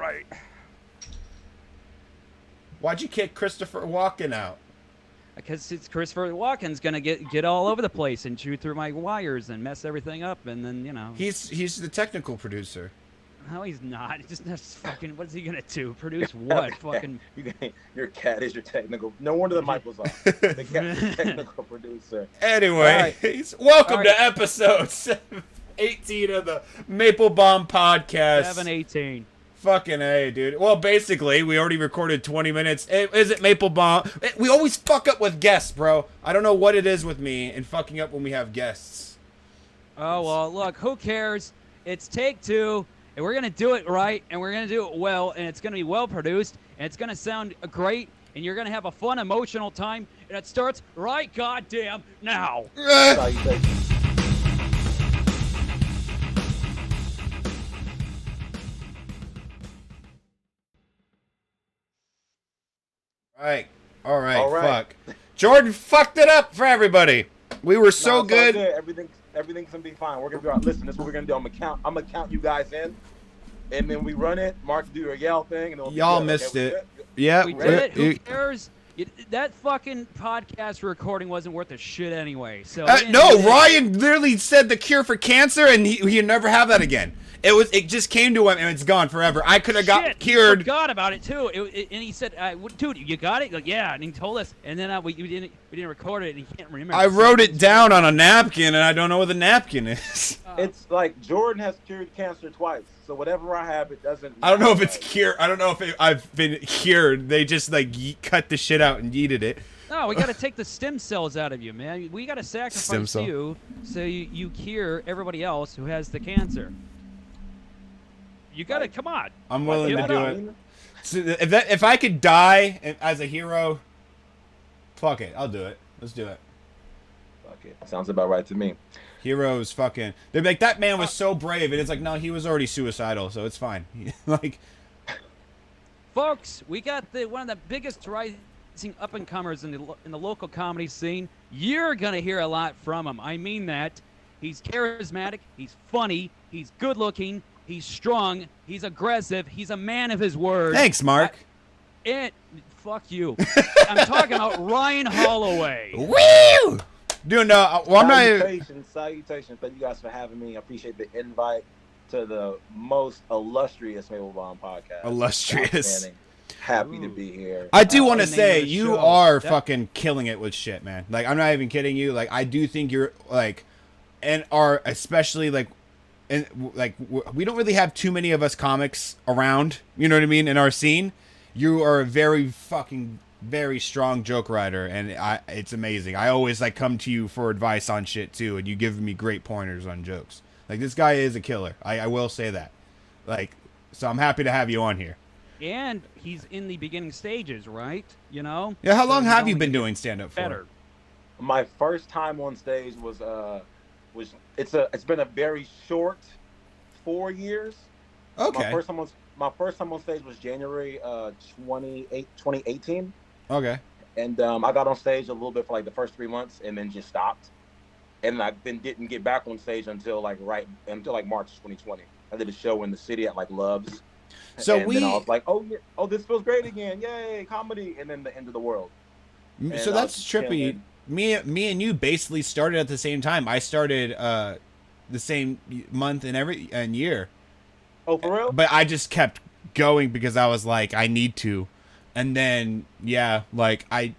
right. Why'd you kick Christopher Walken out? Because it's Christopher Walken's gonna get all over the place and chew through my wires and mess everything up, and then He's the technical producer. No, he's not. He just that's fucking. What is he gonna do? Produce what? Fucking. Your cat is your technical. No wonder the mic was off. The cat is your technical producer. Anyway, welcome to episode 18 of the Maple-Baum podcast. 718. Fucking A, dude. Well, basically, we already recorded 20 minutes. Is it Maple-Baum? We always fuck up with guests, bro. I don't know what it is with me and fucking up when we have guests. Oh, well, look, who cares? It's take two, and we're going to do it right, and we're going to do it well, and it's going to be well-produced, and it's going to sound great, and you're going to have a fun, emotional time, and it starts right goddamn now. All right, fuck. Jordan fucked it up for everybody. We were so good. Everything's gonna be fine. We're gonna be all right. Listen, this is what we're gonna do. I'm gonna count you guys in, and then we run it. Mark, do your yell thing, and y'all missed it. Yeah, we did it. Who cares? That fucking podcast recording wasn't worth a shit anyway. So no, Ryan literally said the cure for cancer, and he'd never have that again. It just came to him and it's gone forever. I could have got cured. He forgot about it too. And he said, "Dude, you got it?" Like, yeah. And he told us. And then we didn't record it, and he can't remember. I wrote it down on a napkin, and I don't know what the napkin is. It's like Jordan has cured cancer twice, so whatever I have, it doesn't. I don't know if it's cured. I don't know if I've been cured. They just like cut the shit out and yeeted it. No, we got to take the stem cells out of you, man. We got to sacrifice you so you cure everybody else who has the cancer. You gotta come on. I'm willing to do it. So if I could die as a hero, fuck it, I'll do it. Let's do it. Fuck it. Sounds about right to me. Heroes, fucking. They're like, that man was so brave, and it's like, no, he was already suicidal, so it's fine. Like, folks, we got one of the biggest rising up and comers in the local comedy scene. You're gonna hear a lot from him. I mean that. He's charismatic. He's funny. He's good looking. He's strong. He's aggressive. He's a man of his word. Thanks, Marc. Fuck you. I'm talking about Ryan Holloway. Woo! Dude, no. Well, I'm not. Salutations. Thank you guys for having me. I appreciate the invite to the most illustrious Maple-Baum podcast. Illustrious. Happy to be here. I do want to say you are fucking killing it with shit, man. Like, I'm not even kidding you. Like, I do think you're like, and are especially like. And like we don't really have too many of us comics around, you know what I mean, in our scene. You are a very strong joke writer, and it's amazing. I always like come to you for advice on shit too, and you give me great pointers on jokes. Like, this guy is a killer. I will say that. Like, so I'm happy to have you on here. And he's in the beginning stages, right? You know? Yeah. How long have you been doing stand up for? Better. My first time on stage was it's been a very short 4 years. Okay. My first time on stage was January 2018. Okay. And I got on stage a little bit for like the first 3 months, and then just stopped. And I then didn't get back on stage until like March 2020. I did a show in the city at like Love's. So then I was like, oh, this feels great again, yay, comedy, and then the end of the world. So that's trippy. Me and you basically started at the same time. I started the same month and year. Oh, for real? But I just kept going because I was like, I need to. And then like I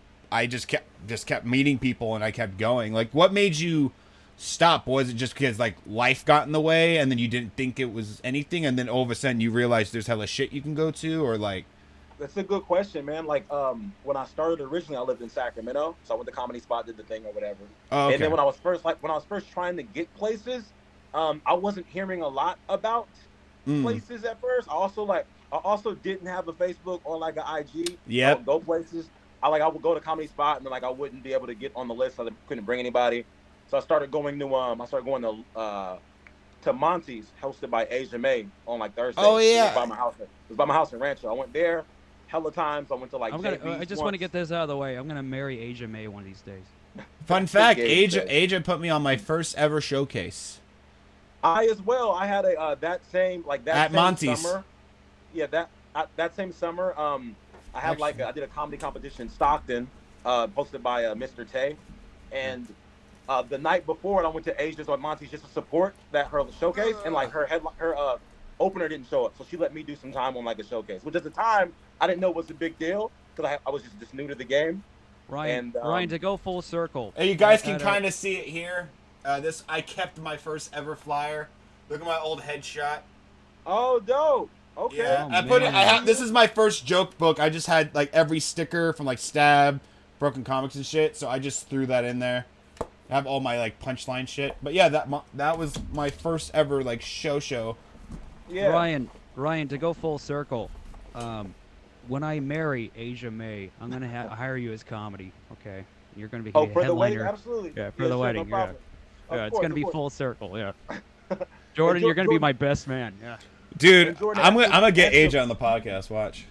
just kept meeting people, and I kept going. Like, what made you stop? Was it just because like life got in the way, and then you didn't think it was anything, and then all of a sudden you realized there's hella shit you can go to, or like? That's a good question, man. Like, when I started originally, I lived in Sacramento, so I went to Comedy Spot, did the thing or whatever. Oh, okay. And then when I was first trying to get places, I wasn't hearing a lot about places at first. I also didn't have a Facebook or like an IG. Yeah. Go places. I would go to Comedy Spot, and then like I wouldn't be able to get on the list. So I couldn't bring anybody. So I started going to Monty's, hosted by Asia May, on like Thursday. Oh yeah. It was by my house in Rancho. I went there hella times. I went to like. I just want to get this out of the way. I'm gonna marry Asia May one of these days. Fun fact: Asia put me on my first ever showcase. I as well. I had that same at Monty's. summer. Yeah, that same summer, I had like I did a comedy competition in Stockton, hosted by Mr. Tay, and the night before, I went to Asia's on Monty's just to support her showcase, and like her opener didn't show up, so she let me do some time on like a showcase, which at the time I didn't know was a big deal because I was just new to the game. Ryan, And, Ryan, to go full circle. Hey, you guys can kind of see it here. I kept my first ever flyer. Look at my old headshot. Oh, dope. Okay. Yeah, Oh, I put it. man. This is my first joke book. I just had like every sticker from like Stab, Broken Comics and shit. So I just threw that in there. I have all my like punchline shit. But yeah, that was my first ever like show. Yeah. Ryan, to go full circle. When I marry Asia May, I'm gonna hire you as comedy. Okay, you're gonna be Oh, a for the wedding, headliner. absolutely. Yeah, for the sure, wedding. No Yeah, problem. yeah, Of it's course, gonna of be course. full circle. Yeah, Jordan, you're gonna be my best man. Yeah. Dude, Jordan, I'm gonna get answer- Aja on the podcast. Watch.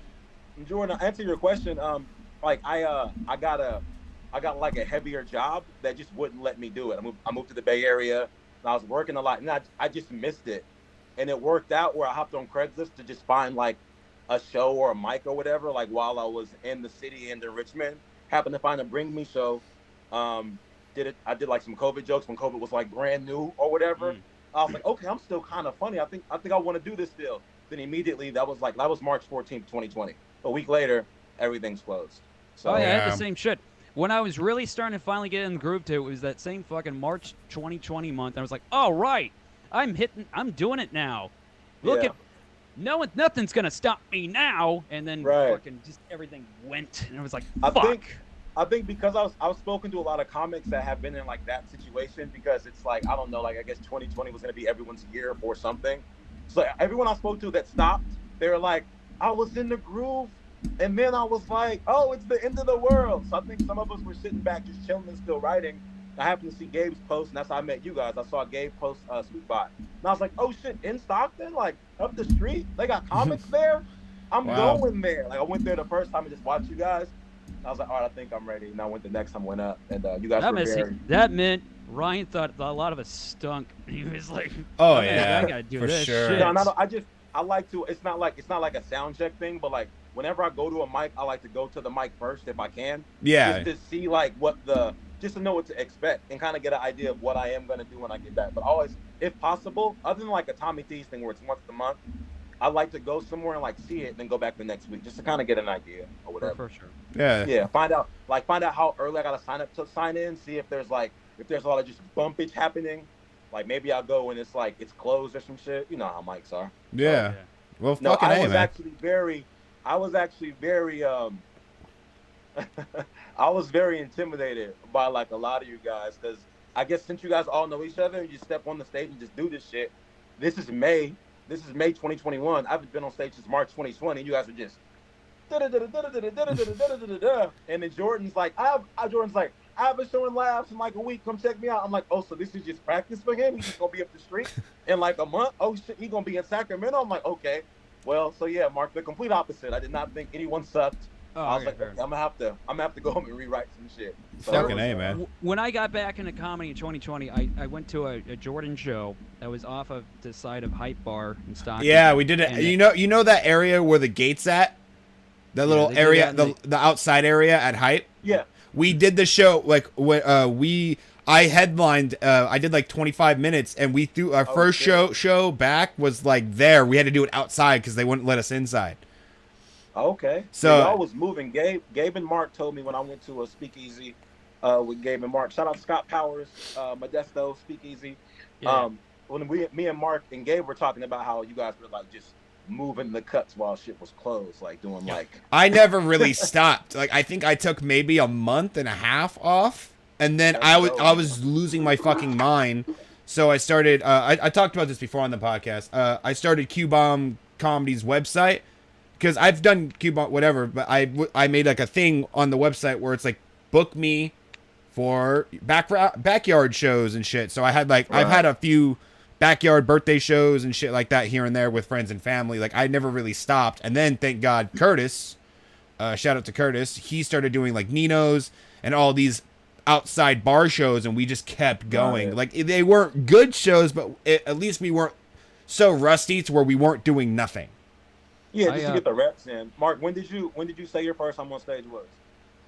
Jordan, to answer your question, like I got like a heavier job that just wouldn't let me do it. I moved to the Bay Area, and I was working a lot, and I just missed it. And it worked out where I hopped on Craigslist to just find like a show or a mic or whatever, like while I was in the city and in Richmond. Happened to find a Bring Me show. I did like some COVID jokes when COVID was like brand new or whatever. I was like, okay, I'm still kind of funny. I think I want to do this still. Then immediately that was March 14th, 2020. A week later, everything's closed. So Oh yeah, I Yeah. had the same shit. When I was really starting to finally get in the groove to it, was that same fucking March 2020 month. I was like, oh right, I'm doing it now. Look Yeah. at nothing's gonna stop me now. And then Right. fucking just everything went, and it was like, I fuck. think because I was spoken to a lot of comics that have been in like that situation, because it's like, I don't know, like I guess 2020 was gonna be everyone's year or something. So everyone I spoke to that stopped, they were like, I was in the groove, and then I was like, oh, it's the end of the world. So I think some of us were sitting back just chilling and still writing. I happened to see Gabe's post, and that's how I met you guys. I saw Gabe post Sweetbot, and I was like, oh shit, in Stockton, like up the street, they got comics there. I'm Wow. going there. Like I went there the first time and just watched you guys. I was like, all right, I think I'm ready. And I went the next time, went up, and you guys were very. That meant Ryan thought a lot of us stunk. He was like, Oh man, yeah, I gotta do for this sure. shit. No, I like to. It's not like a sound check thing, but like whenever I go to a mic, I like to go to the mic first if I can. Yeah. Just to see like just to know what to expect and kind of get an idea of what I am gonna do when I get back. But always, if possible, other than like a Tommy T's thing where it's once a month, I like to go somewhere and like see it, and then go back the next week just to kind of get an idea or whatever. For sure. Yeah. Yeah, find out how early I gotta sign in, see if there's a lot of just bumpage happening. Like maybe I'll go when it's like it's closed or some shit. You know how mics are. Yeah. Well, No, fucking I A, was man. actually very I was very intimidated by like a lot of you guys, because I guess since you guys all know each other and you step on the stage and just do this shit. This is May 2021. I haven't been on stage since March 2020. You guys are just and then Jordan's like, I have a show in Labs in like a week. Come check me out. I'm like, oh, so this is just practice for him? He's just gonna be up the street in like a month? Oh shit, he's gonna be in Sacramento? I'm like, okay. Well, so yeah, Mark, the complete opposite. I did not think anyone sucked. Oh, I was okay, like, fair okay, I'm gonna have to go home and rewrite some shit. So, Fucking A, man. When I got back into comedy in 2020, I went to a Jordan show that was off of the side of Hype Bar in Stockton. Yeah, we did it. And You know that area where the gate's at? That little they do area, that in the outside area at Hype? Yeah. We did the show like when I headlined. I did like 25 minutes, and we threw our first shit. show back was like there. We had to do it outside because they wouldn't let us inside. Okay. So- y'all was moving. Gabe and Mark told me when I went to a speakeasy with Gabe and Mark. Shout out to Scott Powers, Modesto Speakeasy. Yeah. When me and Mark and Gabe were talking about how you guys were like just moving the cuts while shit was closed, like doing like. I never really stopped. Like I think I took maybe a month and a half off, and then I was losing my fucking mind. So I started. I talked about this before on the podcast. I started Q-Bomb Comedy's website because I've done Q-Bomb whatever, but I made like a thing on the website where it's like book me for backyard shows and shit. So I had like I've had a few backyard birthday shows and shit like that here and there with friends and family. Like I never really stopped. And then thank God Curtis, shout out to Curtis, he started doing like Nino's and all these outside bar shows, and we just kept going. Like they weren't good shows, but at least we weren't so rusty to where we weren't doing nothing. Yeah, I just to get the reps in. Mark, when did you say your first time on stage was?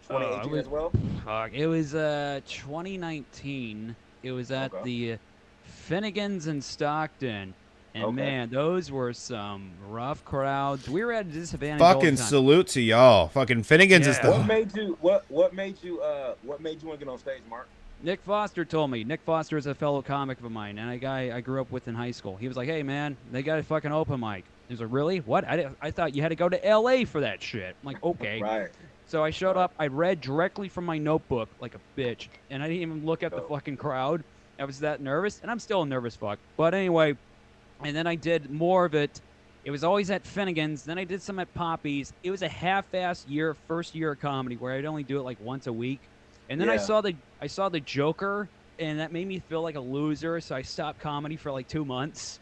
it 2018 was as well. fuck, it was 2019. It was at Okay. the Finnegan's in Stockton. And Okay. man, those were some rough crowds. We were at a disadvantage all the Fucking time. salute to y'all. Fucking Finnegan's is Yeah. What the. made you what made you want to get on stage, Mark? Nick Foster told me. Nick Foster is a fellow comic of mine and a guy I grew up with in high school. He was like, "Hey man, they got a fucking open mic." He was like, "Really? What? I thought you had to go to L.A. for that shit." I'm like, "Okay." Right. So I showed Right. up. I read directly from my notebook like a bitch, and I didn't even look at the Dope. fucking crowd. I was that nervous, and I'm still a nervous fuck. But anyway, and then I did more of it. It was always at Finnegan's. Then I did some at Poppy's. It was a half-ass first year of comedy, where I'd only do it like once a week. And then I Yeah. saw the Joker, and that made me feel like a loser. So I stopped comedy for like 2 months,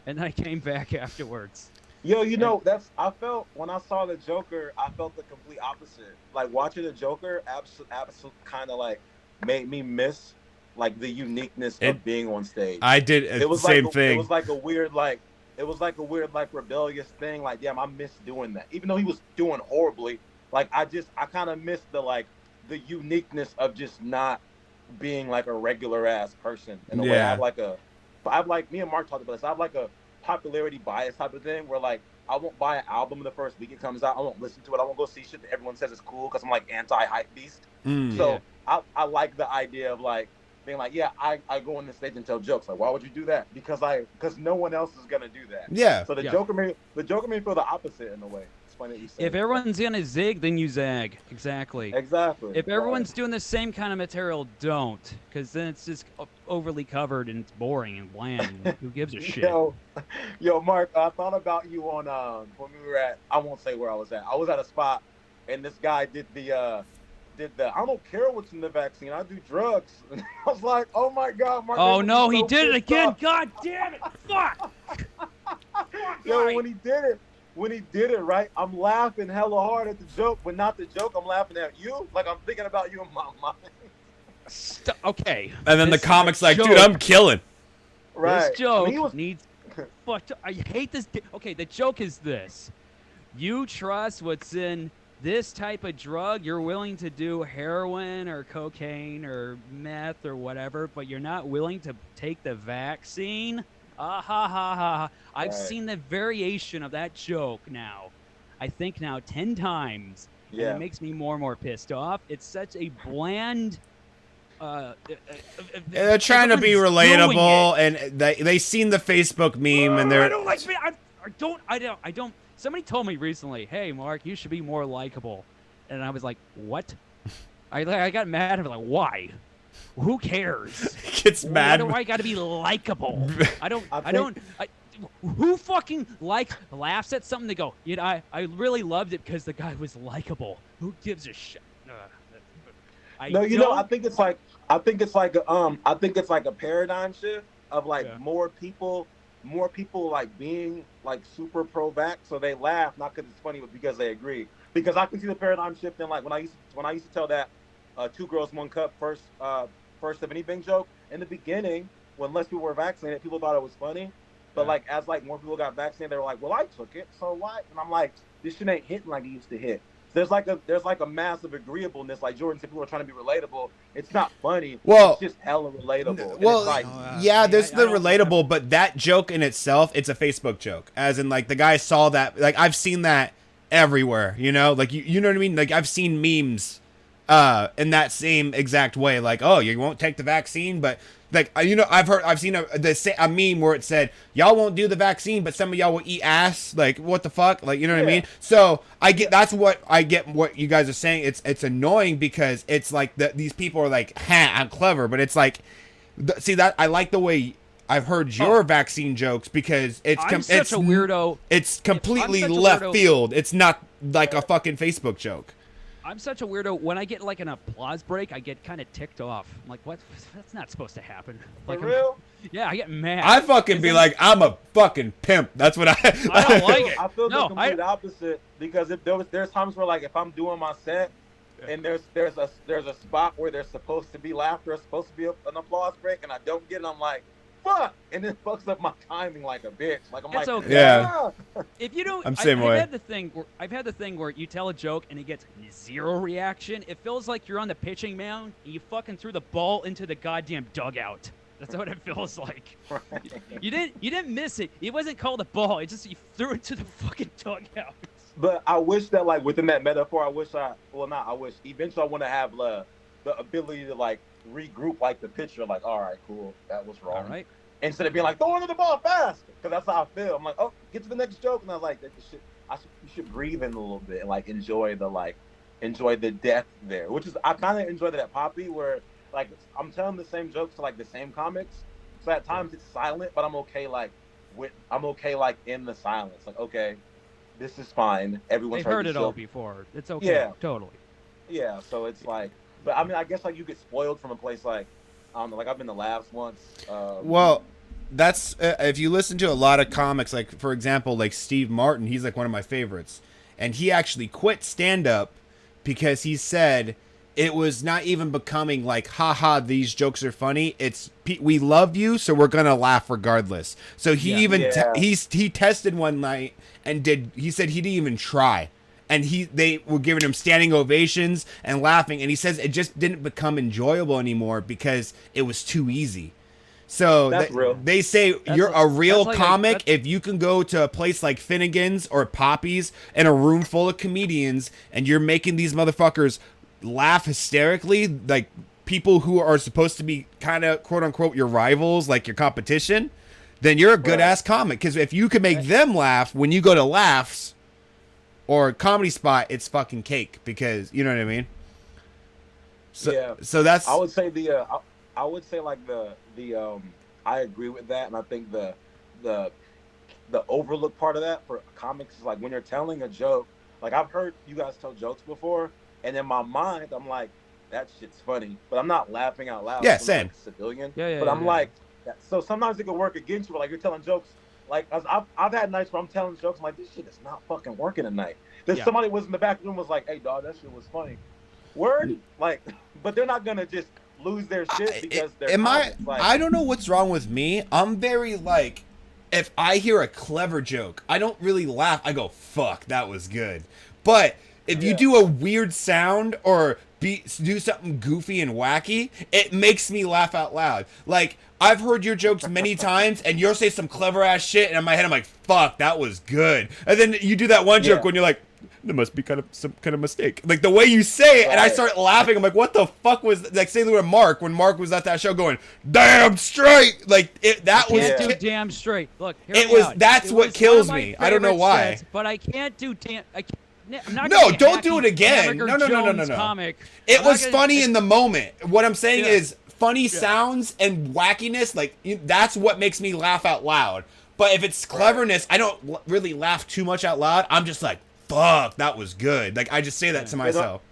and then I came back afterwards. Yo, you know, I felt when I saw the Joker, I felt the complete opposite. Like watching the Joker, absolute kind of like made me miss like the uniqueness of being on stage. I did It was the same like thing. it was like a weird like rebellious thing. Like, damn, I miss doing that. Even though he was doing horribly, like I kind of missed the uniqueness of just not being like a regular ass person in a way. Yeah. I have like me and Mark talked about this. I have like a popularity bias type of thing where like I won't buy an album the first week it comes out. I won't listen to it. I won't go see shit that everyone says is cool because I'm like anti-hype beast. So I like the idea of like being like, yeah, I go on the stage and tell jokes. Like, why would you do that? Because no one else is gonna do that. Yeah. So the Joker may feel the opposite in a way. It's funny that you say. If everyone's gonna zig, then you zag. Exactly. Exactly. If everyone's doing the same kind of material, don't, because then it's just overly covered and it's boring and bland. Who gives a shit? Yo, Mark, I thought about you on when we were at. I won't say where I was at. I was at a spot, and this guy did the I don't care what's in the vaccine. I do drugs. And I was like, oh my god, Mark. Oh no, he did it again. God damn it! Fuck. Yo, when he did it, right? I'm laughing hella hard at the joke, but not the joke. I'm laughing at you. Like I'm thinking about you in my mind. Okay. And then the This comic's like, joke- dude, I'm killing. Right. This joke I mean, he was- needs. Fuck. I hate this. Okay, the joke is this: you trust what's in this type of drug. You're willing to do heroin or cocaine or meth or whatever, but you're not willing to take the vaccine. Ah ha ha ha! I've Right. seen the variation of that joke now. I think now 10 times. And Yeah. it makes me more and more pissed off. It's such a bland. They're trying to be everyone's doing relatable, it. and they seen the Facebook meme, and I they're don't like. I don't. Somebody told me recently, "Hey, Mark, you should be more likable," and I was like, "What?" I got mad. I was like, "Why? Who cares? gets Why mad. do I got to be likable? Who fucking laughs at something? They go, I really loved it because the guy was likable. Who gives a shit? I think it's like a paradigm shift of like more people like being like super pro-vax, so they laugh not because it's funny, but because they agree. Because I can see the paradigm shift in like when I used to tell that 2 girls 1 cup first of anything joke in the beginning when less people were vaccinated, people thought it was funny. But like as like more people got vaccinated, they were like, well, I took it, so what? And I'm like, this shit ain't hitting like it used to hit. There's like a massive agreeableness. Like Jordan said, people are trying to be relatable. It's not funny. Well, it's just hella relatable. Well, it's like, there's the relatable, but that joke in itself, it's a Facebook joke. As in, like, the guy saw that. Like, I've seen that everywhere, you know? Like, you know what I mean? Like, I've seen memes in that same exact way. Like, oh, you won't take the vaccine, but... Like, I've seen a meme where it said, y'all won't do the vaccine, but some of y'all will eat ass. Like, what the fuck? Like, you know what I mean? So what you guys are saying. It's annoying because it's like these people are like, I'm clever, but it's like, I like the way I've heard your vaccine jokes because it's I'm such a weirdo. It's completely left field. It's not like a fucking Facebook joke. I'm such a weirdo. When I get like an applause break, I get kind of ticked off. I'm like, what? That's not supposed to happen. Like, for real? Yeah, I get mad. I fucking be like, I'm a fucking pimp. That's what I don't like it. I feel the complete opposite because there's times where like if I'm doing my set and there's a spot where there's supposed to be laughter, supposed to be an applause break, and I don't get it, I'm like, fuck? And it fucks up my timing like a bitch. Like I'm It's like, okay. Yeah. If you don't, I'm same way. I've had the thing where you tell a joke and it gets zero reaction. It feels like you're on the pitching mound and you fucking threw the ball into the goddamn dugout. That's what it feels like. You didn't miss it. It wasn't called a ball. It just you threw it to the fucking dugout. But I wish that like within that metaphor, I wish eventually I want to have the ability to like regroup like the pitcher, like, all right, cool, that was wrong. All right. Instead of being like, throw under the ball fast, because that's how I feel. I'm like, oh, get to the next joke, and I was like, you should breathe in a little bit and like enjoy the depth there, which is I kind of enjoy that at Poppy, where like I'm telling the same jokes to like the same comics, so at times it's silent, but I'm okay like in the silence, like okay, this is fine. Everyone's heard it all before. It's okay. Yeah, totally. Yeah, so it's like, but I mean, I guess like you get spoiled from a place like, I don't know, like I've been to Labs once. Well, that's if you listen to a lot of comics, like for example, like Steve Martin, he's like one of my favorites, and he actually quit stand up because he said it was not even becoming like, haha, these jokes are funny. It's we love you, so we're gonna laugh regardless. So he he tested one night and he said he didn't even try. And they were giving him standing ovations and laughing. And he says it just didn't become enjoyable anymore because it was too easy. So they say you're a real comic if you can go to a place like Finnegan's or Poppy's in a room full of comedians and you're making these motherfuckers laugh hysterically, like people who are supposed to be kind of quote unquote your rivals, like your competition, then you're a good ass comic. Because if you can make them laugh when you go to Laughs or Comedy Spot, it's fucking cake, because you know what I mean. So that's. I would say I would say like the I agree with that, and I think the overlook part of that for comics is like when you're telling a joke. Like I've heard you guys tell jokes before, and in my mind I'm like, that shit's funny, but I'm not laughing out loud. Yeah, same. Like a civilian. Yeah. But I'm like, so sometimes it can work against you. But like you're telling jokes. Like I've had nights where I'm telling jokes, I'm like, this shit is not fucking working tonight. There's somebody was in the back room was like, hey dog, that shit was funny. Word, like, but they're not gonna just lose their shit because they're. I don't know what's wrong with me. I'm very like, if I hear a clever joke, I don't really laugh. I go, fuck, that was good. But if you do a weird sound or do something goofy and wacky, it makes me laugh out loud. Like, I've heard your jokes many times, and you'll say some clever ass shit, and in my head I'm like, fuck, that was good. And then you do that one joke when you're like, there must be some kind of mistake. Like the way you say it, and I start laughing. I'm like, what the fuck was like? Say with Marc when Marc was at that show going, damn straight. Like that was. Can't do damn straight. Look, that's what kills me. I don't know why. Sets, but I can't do damn. I'm not don't do it again. No. Comic. It was funny in the moment. What I'm saying is funny sounds and wackiness. Like that's what makes me laugh out loud. But if it's cleverness, I don't really laugh too much out loud. I'm just like, fuck, that was good. Like I just say that to myself.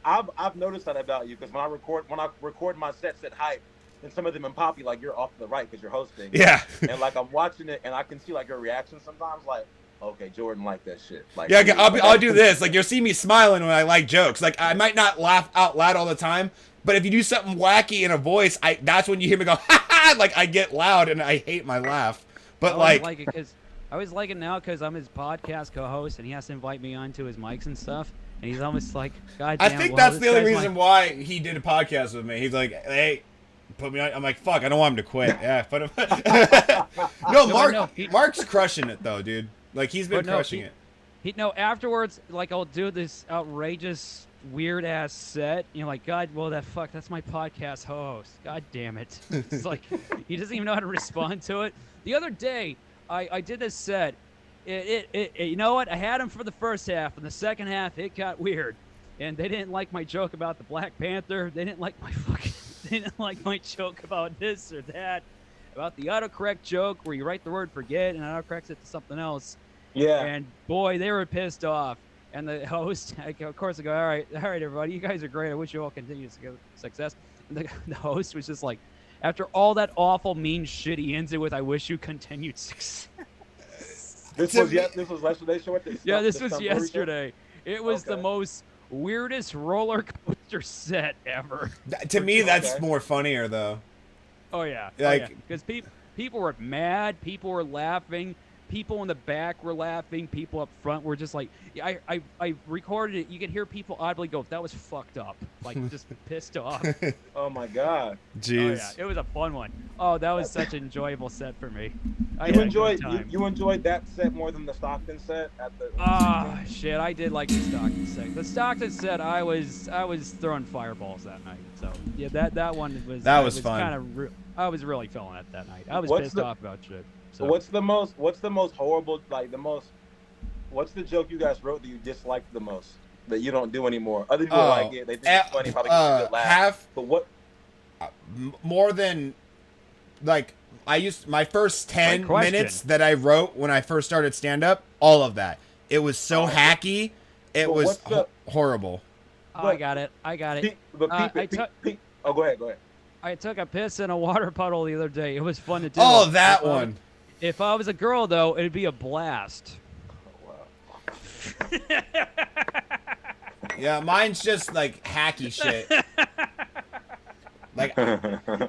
I've noticed that about you because when I record my sets at hype, and some of them in Poppy, like you're off to the right because you're hosting. Yeah. And like I'm watching it, and I can see like your reaction sometimes, like, okay, Jordan liked that shit. Like, yeah, I'll do this. Like you'll see me smiling when I like jokes. Like I might not laugh out loud all the time, but if you do something wacky in a voice, that's when you hear me go, ha ha. Like I get loud and I hate my laugh. But I always like it now because I'm his podcast co-host and he has to invite me onto his mics and stuff. And he's almost like, God damn, I think that's the only reason why he did a podcast with me. He's like, hey, put me on. I'm like, fuck, I don't want him to quit. Yeah, put him. Marc's crushing it though, dude. Like he's been crushing it. Afterwards, like I'll do this outrageous, weird ass set. You're like, God, that's my podcast host. God damn it. It's like he doesn't even know how to respond to it. The other day, I did this set. You know what? I had him for the first half, and the second half it got weird, and they didn't like my joke about the Black Panther. They didn't like my joke about this or that, about the autocorrect joke where you write the word forget and it autocorrects it to something else. Yeah. And boy, they were pissed off. And the host, of course, I go, all right, everybody, you guys are great. I wish you all continued success. And the host was just like, after all that awful, mean shit he ends it with, I wish you continued success. This was yesterday's show. Yeah, this was yesterday. It was the most weirdest roller coaster set ever. To me, that's more funnier though. Oh yeah, like because People were mad. People were laughing. People in the back were laughing. People up front were just like, I recorded it. You could hear people audibly go, "That was fucked up," like just pissed off. Oh my god. Jeez. Oh yeah, it was a fun one. Oh, that was such an enjoyable set for me. You enjoyed that set more than the Stockton set at the. Ah, shit! I did like the Stockton set. The Stockton set, I was throwing fireballs that night. So yeah, that one was fun. Kind of, I was really feeling it that night. I was pissed off about shit. So. What's the most horrible, like what's the joke you guys wrote that you disliked the most that you don't do anymore? Other people like it, they think it's funny, probably give a good laugh. But what? More than, like, I used my first 10 minutes that I wrote when I first started stand up. All of that. It was so hacky. It was horrible. Oh, I got it. Go ahead. I took a piss in a water puddle the other day. It was fun to do. Oh, that one. If I was a girl, though, it'd be a blast. Oh, wow. Yeah, mine's just like hacky shit. Like,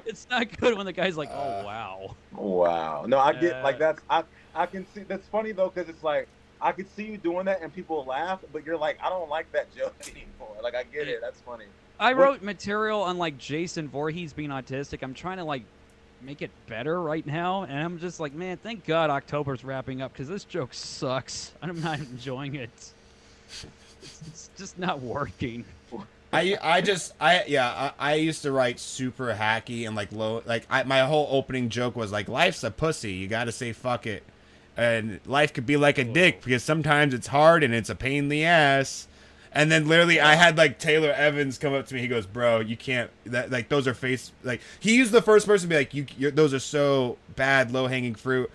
it's not good when the guy's like, "Oh wow." Wow. No, I get like that's I can see that's funny though because it's like I could see you doing that and people laugh, but you're like, I don't like that joke anymore. Like I get it. That's funny. I wrote material on like Jason Voorhees being autistic. I'm trying to like make it better right now, and I'm just like, man, thank God October's wrapping up because this joke sucks. I'm not enjoying it. It's just not working. I used to write super hacky and like low, like my whole opening joke was like, life's a pussy, you gotta say fuck it, and life could be like a dick because sometimes it's hard and it's a pain in the ass. And then literally I had like Taylor Evans come up to me, he goes, bro, you can't, that like those are face, like he used the first person to be like, those are so bad, low hanging fruit,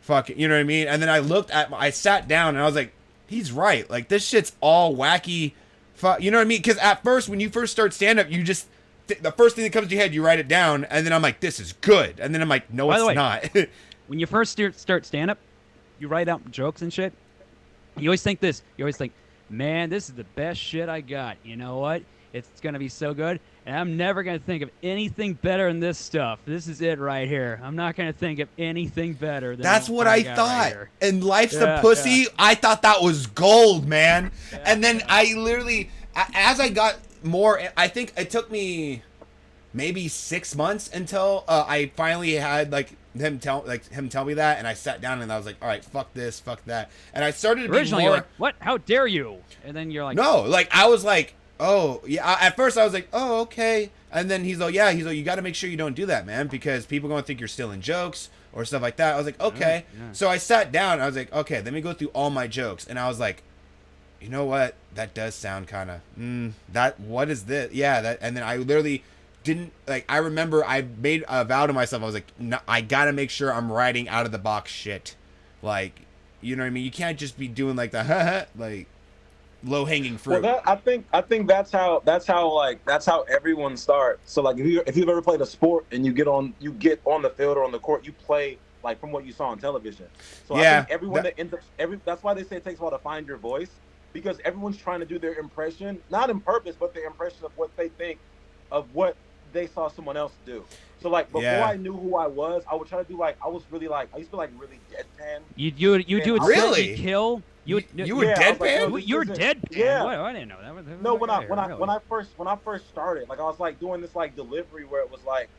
fuck it, you know what I mean? And then I sat down and I was like, he's right, like this shit's all wacky. You know what I mean? Because at first, when you first start stand-up, you just... the first thing that comes to your head, you write it down, and then I'm like, this is good. And then I'm like, no, it's not. When you first start stand-up, you write out jokes and shit. You always think this. You always think, man, this is the best shit I got. You know what? It's going to be so good. And I'm never going to think of anything better than this stuff. This is it right here. I'm not going to think of anything better than that's what I thought. Right, and Life's a Pussy, yeah. I thought that was gold, man. Yeah, and then I literally, as I got more, I think it took me maybe 6 months until I finally had like him tell me that, and I sat down and I was like, all right, fuck this, fuck that. And I started to originally be more, you're like, what? How dare you? And then you're like, no, like I was like, oh, yeah. At first I was like, oh, okay. And then he's like, you got to make sure you don't do that, man, because people are going to think you're stealing jokes or stuff like that. I was like, okay. Yeah. So I sat down and I was like, okay, let me go through all my jokes. And I was like, you know what? That does sound kind of, what is this? Yeah. That. And then I literally didn't, like, I remember I made a vow to myself. I was like, no, I got to make sure I'm writing out of the box shit. Like, you know what I mean? You can't just be doing like the, like, low hanging fruit. Well, I think that's how everyone starts. So like if you've ever played a sport and you get on the field or on the court, you play like from what you saw on television. So yeah, I think everyone that ends up that's why they say it takes a while to find your voice, because everyone's trying to do their impression, not in purpose, but their impression of what they think of what they saw someone else do. So like before I knew who I was, I would try to do like I used to be like really deadpan. You do it really kill. You were deadpan? Like, you were deadpan. Yeah. What? I didn't know that. No, when I first started, like I was like doing this like delivery where it was like,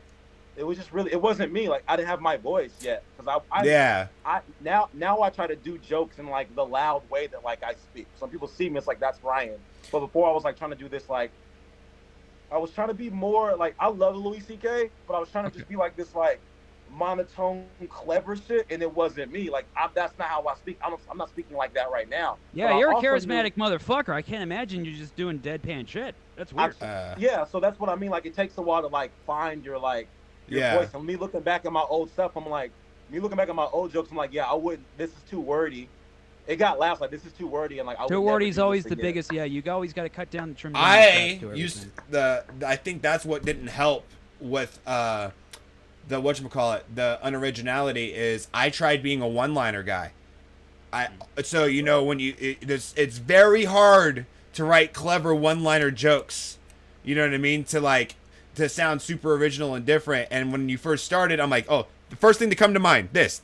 it was just really, it wasn't me. Like I didn't have my voice yet, because now I try to do jokes in like the loud way that like I speak. Some people see me, it's like that's Ryan. But before I was like trying to do this like, I was trying to be more like, I love Louis C.K., but I was trying to just be like this like monotone clever shit, and it wasn't me. Like that's not how I speak. I'm not speaking like that right now. Yeah, you're a charismatic motherfucker. I can't imagine you just doing deadpan shit. That's weird. Yeah, so that's what I mean. Like it takes a while to like find your voice. And me looking back at my old stuff, I'm like, me looking back at my old jokes, I'm like, yeah, I wouldn't. This is too wordy. It got laughs like this is too wordy, and like too wordy is always the biggest. Yeah, you always got to cut down the trim. I think that's what didn't help with the whatchamacallit, the unoriginality is I tried being a one-liner guy. So you know when it's very hard to write clever one-liner jokes. You know what I mean? To sound super original and different. And when you first started, I'm like, oh, the first thing to come to mind. This.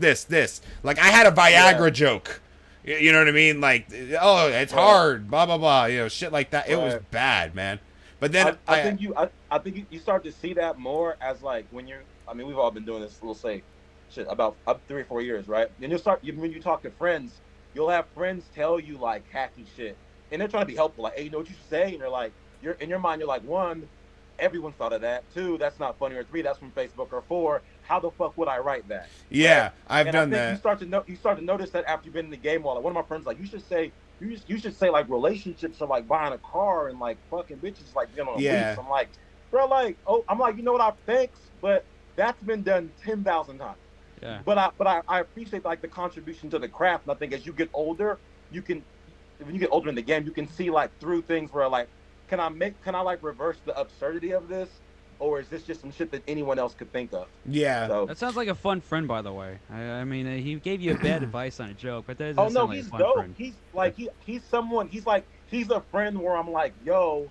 Like I had a Viagra joke. You know what I mean? Like, oh, it's hard. Blah blah blah. You know, shit like that. It was bad, man. But then I think you start to see that more as like when you're. I mean, we've all been doing this. We'll say, shit, about up 3 or 4 years, right? And when you talk to friends, you'll have friends tell you like hacky shit, and they're trying to be helpful. Like, hey, you know what you should say? And you're like, you're in your mind, you're like, one, everyone thought of that. Two, that's not funny. Or three, that's from Facebook. Or four, how the fuck would I write that? Yeah, right? I've done that. You start to notice that after you've been in the game. Like one of my friends, like, you should say like relationships are like buying a car and like fucking bitches like on a lease. I'm like, bro, like, I'm like, you know what? I thanks, but that's been done 10,000 times. Yeah. But I appreciate like the contribution to the craft. And I think as you get older, when you get older in the game, you can see like through things where like, can I like reverse the absurdity of this, or is this just some shit that anyone else could think of? Yeah. So, That sounds like a fun friend, by the way. I mean, he gave you a bad advice on a joke, but that doesn't oh no, sound like he's a fun dope. friend. He's like he's a friend where I'm like, yo,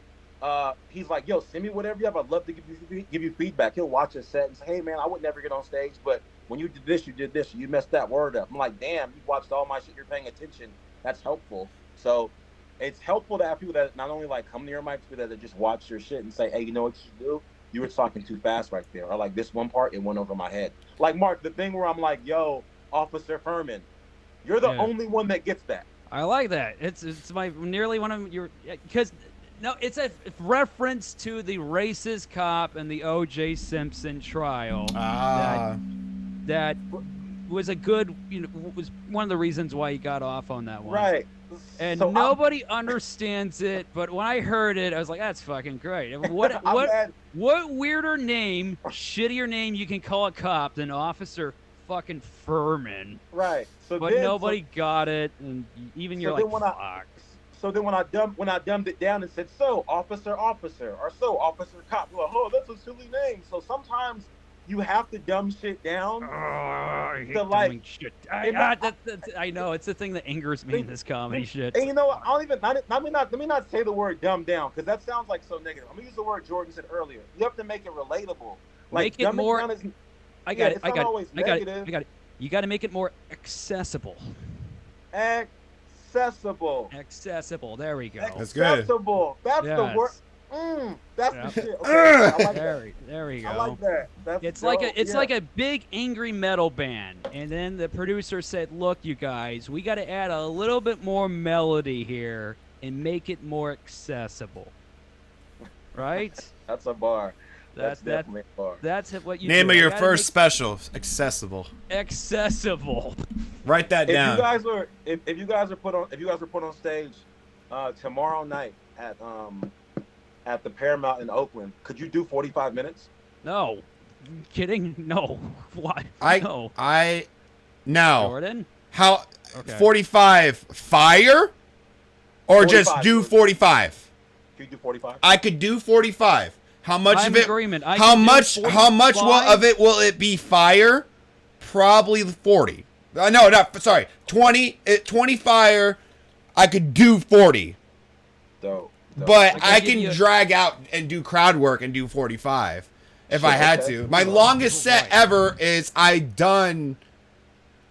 he's like, yo, send me whatever you have. I'd love to give you feedback. He'll watch a set and say, hey man, I would never get on stage, but when you did this, you messed that word up. I'm like, damn, you watched all my shit. You're paying attention. That's helpful. So it's helpful to have people that not only like come to your mics, but that just watch your shit and say, hey, you know what you should do? You were talking too fast right there. Or like this one part, it went over my head. Like Mark, the thing where I'm like, yo, Officer Furman, you're the only one that gets that. I like that. It's my nearly one of your because no, it's a reference to the racist cop and the O.J. Simpson trial. That was a good, was one of the reasons why he got off on that one. Right. And So nobody understands it, but when I heard it, I was like, that's fucking great. What weirder name, shittier name you can call a cop than Officer fucking Furman? Right. But nobody got it, and even you're like, fuck. So then when I dumbed it down and said, so Officer, or so Officer Cop, well, oh, that's a silly name. So sometimes you have to dumb shit down. I hate like, dumbing shit. I know it's the thing that angers me in this comedy shit. And you know what? Let me not say the word dumb down because that sounds like so negative. I'm gonna use the word Jordan said earlier. You have to make it relatable. Like make it more. I got it. You got to make it more accessible. Accessible. There we go. That's good. Accessible. That's the word. That's the shit. Okay, I like there we go. I like that. That's like a big angry metal band, and then the producer said, "Look, you guys, we got to add a little bit more melody here and make it more accessible." Right? That's a bar. That's definitely a bar. That's what you name do. of your first special. Accessible. Write that down. If you guys were put on stage tomorrow night at the Paramount in Oakland, could you do 45 minutes? No. Kidding? No. What? No. Jordan? How? Okay. 45 fire? Or 45, just do 45? Could you do 45? I could do 45. How much I'm of it? Agreement. How much of it will it be fire? Probably 40. No, sorry. 20 fire. I could do 40. Dope. But I can drag out and do crowd work and do 45 if I had to. My longest set ever is I've done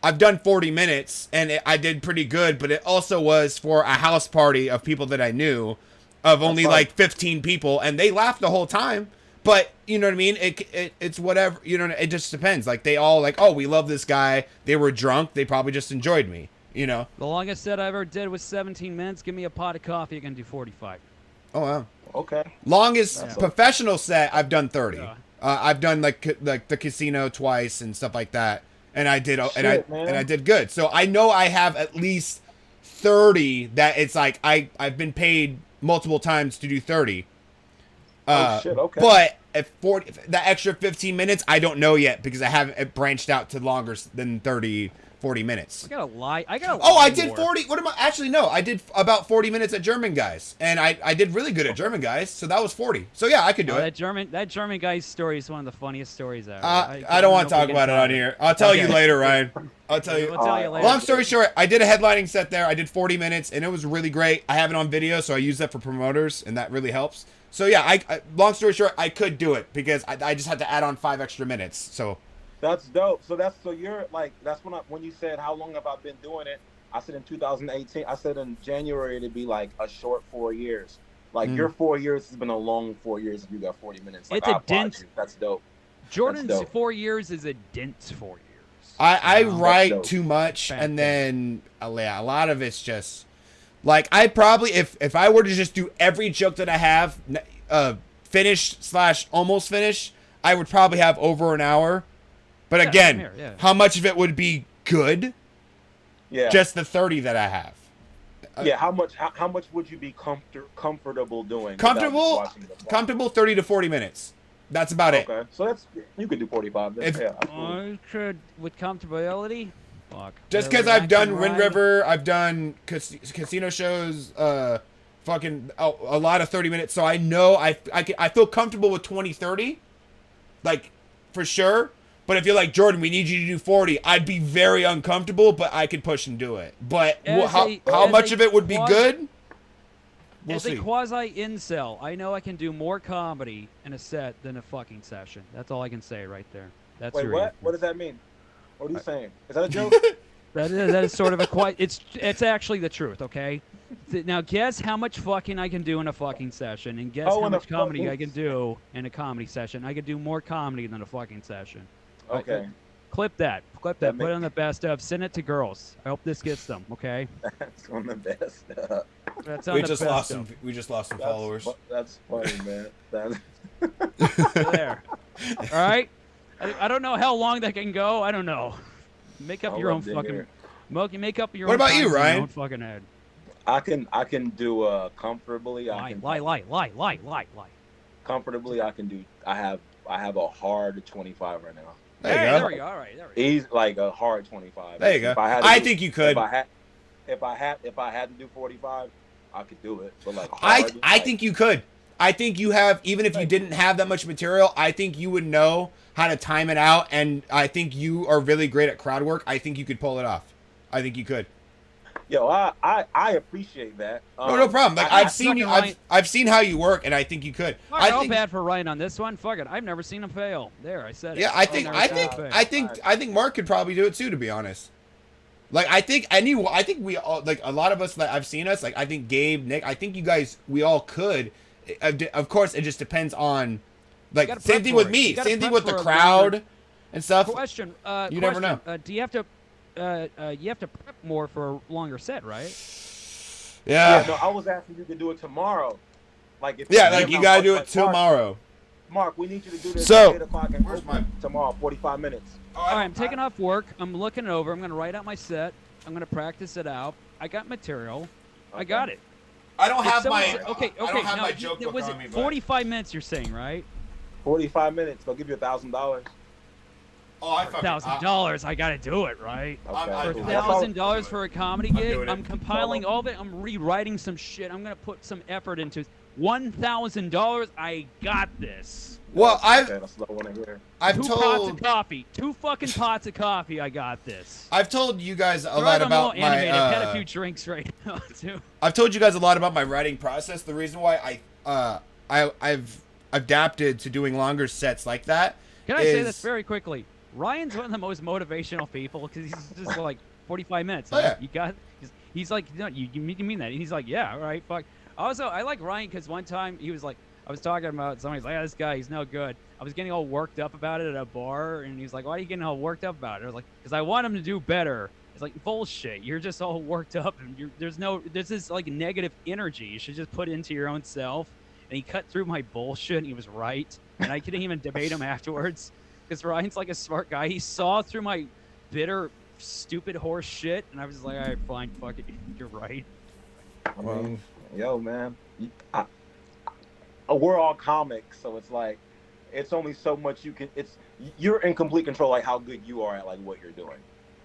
40 minutes and I did pretty good, but it also was for a house party of people that I knew of only like 15 people, and they laughed the whole time. But you know what I mean? It's whatever, you know, it just depends. Like they all like, oh, we love this guy. They were drunk. They probably just enjoyed me, you know? The longest set I ever did was 17 minutes. Give me a pot of coffee. I can do 45. Oh, wow. Okay. Longest professional set, I've done 30. Yeah. I've done like the casino twice and stuff like that. And I did, and I did good. So I know I have at least 30 that it's like, I've been paid multiple times to do 30. Okay. But at 40, that extra 15 minutes, I don't know yet because I haven't branched out to longer than 30, 40 minutes. I gotta lie. Oh, I did 40. What am I? Actually, no. I did about 40 minutes at German Guys, and I did really good at German Guys, so that was 40. So yeah, I could do it. That German Guys story is one of the funniest stories ever. I don't want to talk about it on here. I'll tell you later, Ryan. I'll tell you. We'll tell you later. Long story short, I did a headlining set there. I did 40 minutes, and it was really great. I have it on video, so I use that for promoters, and that really helps. So yeah, I long story short, I could do it because I just had to add on 5 extra minutes. So That's dope. So you're like, that's when you said how long have I been doing it? I said in 2018. I said in January it'd be like a short 4 years. Like your 4 years has been a long 4 years if you got 40 minutes. Like, It's a dense. That's dope. Jordan's That's dope. 4 years is a dense 4 years. I write dope. too much, and then a lot of it's just like I probably if I were to just do every joke that I have finished / almost finished, I would probably have over an hour. But again, how much of it would be good? Yeah. Just the 30 that I have. Yeah, how much would you be comfortable doing? Comfortable 30 to 40 minutes. That's about it. Okay, so you could do 45. I could with comfortability. Fuck. Just because I've done Wind River, I've done casino shows, fucking a lot of 30 minutes. So I know I feel comfortable with 20, 30, like for sure. But if you're like, Jordan, we need you to do 40, I'd be very uncomfortable, but I could push and do it. But how much of it would be good? We'll see. As a quasi-incel, I know I can do more comedy in a set than a fucking session. That's all I can say right there. That's Wait, your what? answer. What does that mean? What are you saying? Is that a joke? That is sort of a it's actually the truth, okay? Now guess how much fucking I can do in a fucking session, and guess how much comedy I can do in a comedy session. I can do more comedy than a fucking session. Okay. Clip that. Put it on the best of. Send it to girls. I hope this gets them, okay? That's on the best of. That's on We the just best lost of. some followers. That's funny, man. There. All right. I don't know how long that can go. I don't know. Make up your own fucking. Make up your own. What about you, Ryan? Your own fucking head. I can do comfortably. Lie. Comfortably, I can do. I have a hard 25 right now. There we go. All right. There we go. He's like a hard 25. There you go. I think you could. If I had to do 45, I could do it. But like I think you could. I think you have, even if you didn't have that much material, I think you would know how to time it out, and I think you are really great at crowd work. I think you could pull it off. I think you could. Yo, I appreciate that. No problem. Like I've seen you. I've seen how you work, and I think you could. I feel bad for Ryan on this one. Fuck it. I've never seen him fail. There, I said it. Yeah, I think Marc could probably do it too. To be honest, like I think we all, like a lot of us that I've seen us, like I think Gabe, Nick, I think you guys, we all could. Of course, it just depends on, like same thing with me, same thing with the crowd and stuff. Question. You never know. Do you have to? You have to prep more for a longer set, right? Yeah. No, I was asking you to do it tomorrow. Like if you gotta do it tomorrow. Marc, we need you to do this So, at 8 o'clock and tomorrow, 45 minutes. All right, I'm taking off work. I'm looking it over. I'm gonna write out my set. I'm gonna practice it out. I got material. Okay. I got it. I don't have my okay. I don't have now, my joke book was on it me, 45 minutes? You're saying, right? 45 minutes. They'll give you $1,000. Oh, I $1,000. I gotta do it, right? Okay. For $1,000 for a comedy gig, I'm compiling all of it. I'm rewriting some shit. I'm gonna put some effort into it. $1,000. I got this. Well, I've two pots of coffee. 2 fucking pots of coffee. I got this. I've told you guys a lot about my. I've had a few drinks right now too. I've told you guys a lot about my writing process. The reason why I've adapted to doing longer sets like that. Can I say this very quickly? Ryan's one of the most motivational people because he's just like 45 minutes. Oh, yeah. You got. He's like, no, you mean that? And he's like, yeah, all right, fuck. Also, I like Ryan because one time he was like, I was talking about somebody's like, this guy, he's no good. I was getting all worked up about it at a bar, and he's like, why are you getting all worked up about it? I was like, because I want him to do better. It's like, bullshit. You're just all worked up, and there's this like negative energy you should just put into your own self. And he cut through my bullshit, and he was right. And I couldn't even debate him afterwards. Because Ryan's like a smart guy. He saw through my bitter, stupid horse shit, and I was like, all right, fine, fuck it. You're right. I mean, yo, man. We're all comics, so it's like, it's only so much you can, you're in complete control, like how good you are at like what you're doing.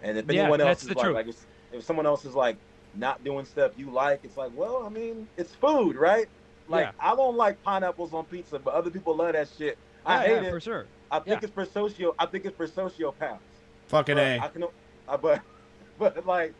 And if anyone else is like if someone else is like not doing stuff you like, it's like, well, I mean, it's food, right? Like, I don't like pineapples on pizza, but other people love that shit. I hate it. For sure. I think it's for sociopaths. Fucking A. But like,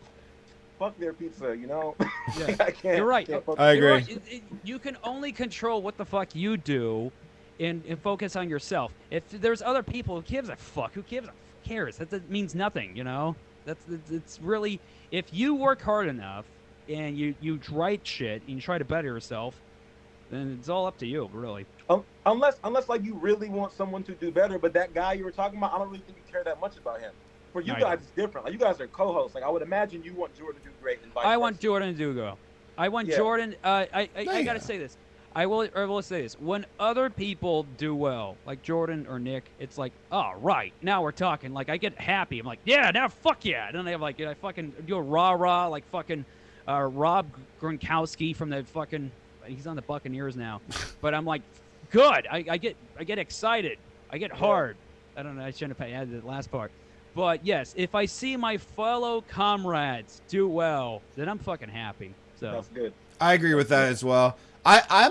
fuck their pizza, you know? Yeah. I can't. You're right. I agree. Right. You can only control what the fuck you do and focus on yourself. If there's other people, who gives a fuck? Who gives a cares? That means nothing, you know? It's really, if you work hard enough and you write shit and you try to better yourself, then it's all up to you, really. Unless like you really want someone to do better, but that guy you were talking about, I don't really think you care that much about him. For you guys, it's different. Like, you guys are co-hosts. Like, I would imagine you want Jordan to do great and vice versa. I want Jordan to do well. I want Jordan. I gotta say this. I will say this. When other people do well, like Jordan or Nick, it's like, oh, right, now we're talking. Like, I get happy. I'm like, yeah, now fuck yeah. And then I have like, I fucking do a rah-rah, like fucking Rob Gronkowski from the fucking, he's on the Buccaneers now. But I'm like, good. I get excited. I get hard. I don't know. I shouldn't have added the last part. But yes, if I see my fellow comrades do well, then I'm fucking happy. So that's good. I agree with that as well. I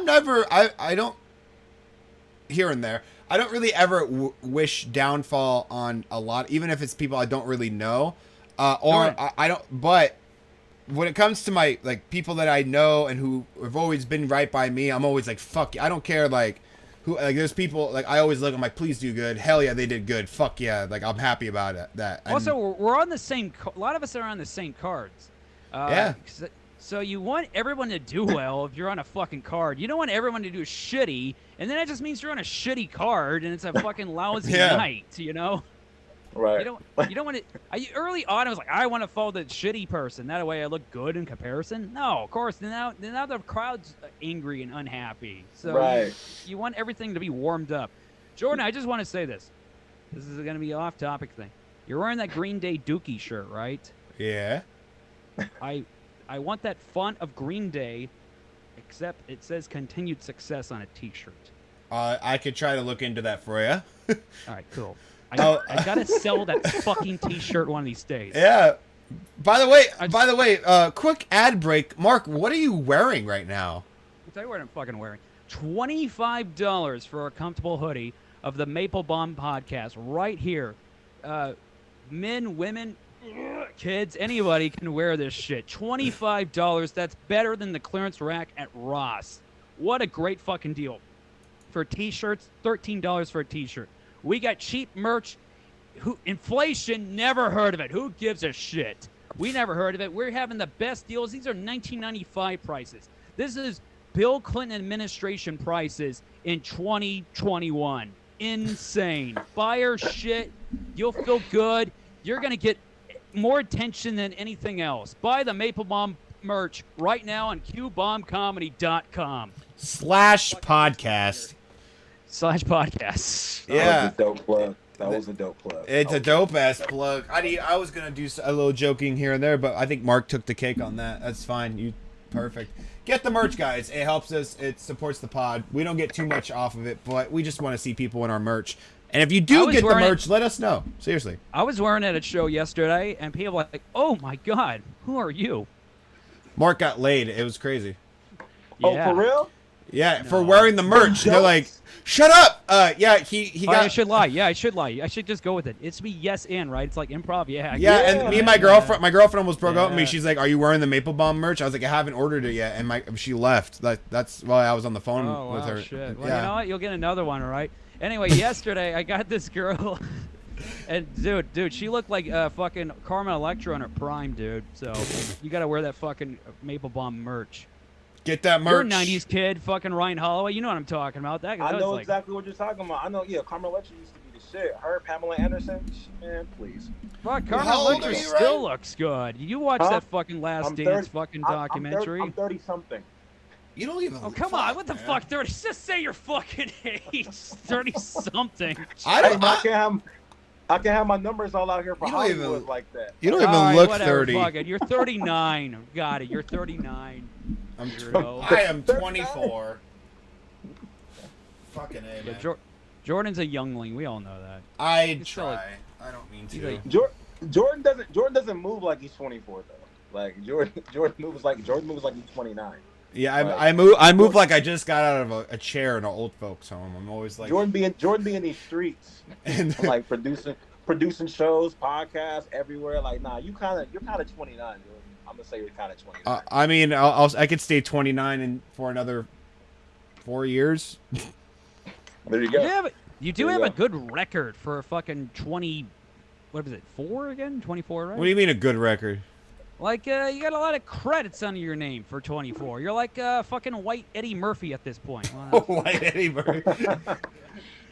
don't, here and there, I don't really ever wish downfall on a lot, even if it's people I don't really know, I don't, but when it comes to my, like, people that I know and who have always been right by me, I'm always like, fuck, I don't care, like, who, like, there's people, like, I always look, I'm like, please do good, hell yeah, they did good, fuck yeah, like, I'm happy about it, that. Also, we're on the same, a lot of us are on the same cards. Yeah. So you want everyone to do well if you're on a fucking card. You don't want everyone to do shitty, and then that just means you're on a shitty card, and it's a fucking lousy night, you know? Right. You don't want to. Early on, I was like, I want to follow the shitty person. That way, I look good in comparison. No, of course. Now the crowd's angry and unhappy. So you want everything to be warmed up. Jordan, I just want to say this. This is going to be an off-topic thing. You're wearing that Green Day Dookie shirt, right? Yeah. I want that font of Green Day, except it says continued success on a T-shirt. I could try to look into that for you. All right, cool. I gotta sell that fucking T-shirt one of these days. Yeah. By the way, quick ad break. Mark, what are you wearing right now? I'll tell you what I'm fucking wearing. $25 for a comfortable hoodie of the Maple-Baum podcast right here. Men, women, kids, anybody can wear this shit. $25. That's better than the clearance rack at Ross. What a great fucking deal. For T-shirts, $13 for a T-shirt. We got cheap merch. Inflation, never heard of it. Who gives a shit? We never heard of it. We're having the best deals. These are $19.95 prices. This is Bill Clinton administration prices in 2021. Insane. Buy our shit. You'll feel good. You're going to get more attention than anything else. Buy the Maple-Baum merch right now on qbombcomedy.com. /podcast. /podcast. Yeah. That was a dope plug. That was a dope plug. It's a dope ass plug. I was gonna do a little joking here and there, but I think Mark took the cake on that. That's fine. Perfect. Get the merch, guys. It helps us. It supports the pod. We don't get too much off of it, but we just want to see people in our merch. And if you do get the merch, let us know. Seriously. I was wearing it at a show yesterday, and people were like, "Oh my god, who are you?" Mark got laid. It was crazy. Oh, for real? Yeah, for wearing the merch. They're like, shut up. Yeah, he got. I should lie. Yeah, I should lie. I should just go with it. It's me, yes, and right. It's like improv. Yeah. Yeah, and me and my girlfriend. My girlfriend almost broke up with me. She's like, "Are you wearing the Maple-Baum merch?" I was like, "I haven't ordered it yet," and she left. That's why I was on the phone with her. Shit. Well, you know what? You'll get another one, all right? Anyway, yesterday I got this girl, and dude, she looked like fucking Carmen Electra in her prime, dude. So you got to wear that fucking Maple-Baum merch. Get that merch. You're a 90s kid, fucking Ryan Holloway. You know what I'm talking about. That I know exactly what you're talking about. I know, Carmen Electra used to be the shit. Her, Pamela Anderson, man, please. Fuck, Carmen Electra still looks good. You watch that fucking Last Dance fucking documentary. I'm 30-something. You don't even. Oh, come on. What the fuck, 30? Just say your fucking age. 30-something. I can have my numbers all out here for Hollywood like that. You don't even look 30. Fuck it. You're 39. Got it. You're 39. I am 24. Fucking A, man. Yeah, Jordan's a youngling. We all know that. I try. I don't mean to. Jordan doesn't move like he's 24 though. Like Jordan moves like he's 29. Yeah, I move like I just got out of a chair in an old folks home. I'm always like Jordan being these streets and like producing shows, podcasts everywhere. Like, nah, you're kind of 29, Jordan. I'm gonna say you're kind of 29. I mean, I could stay 29 for another 4 years. There you go. You do have a good record for a fucking 20 what is it? 4 again? 24, right? What do you mean a good record? Like, you got a lot of credits under your name for 24. You're like fucking white Eddie Murphy at this point. Well, White Eddie Murphy.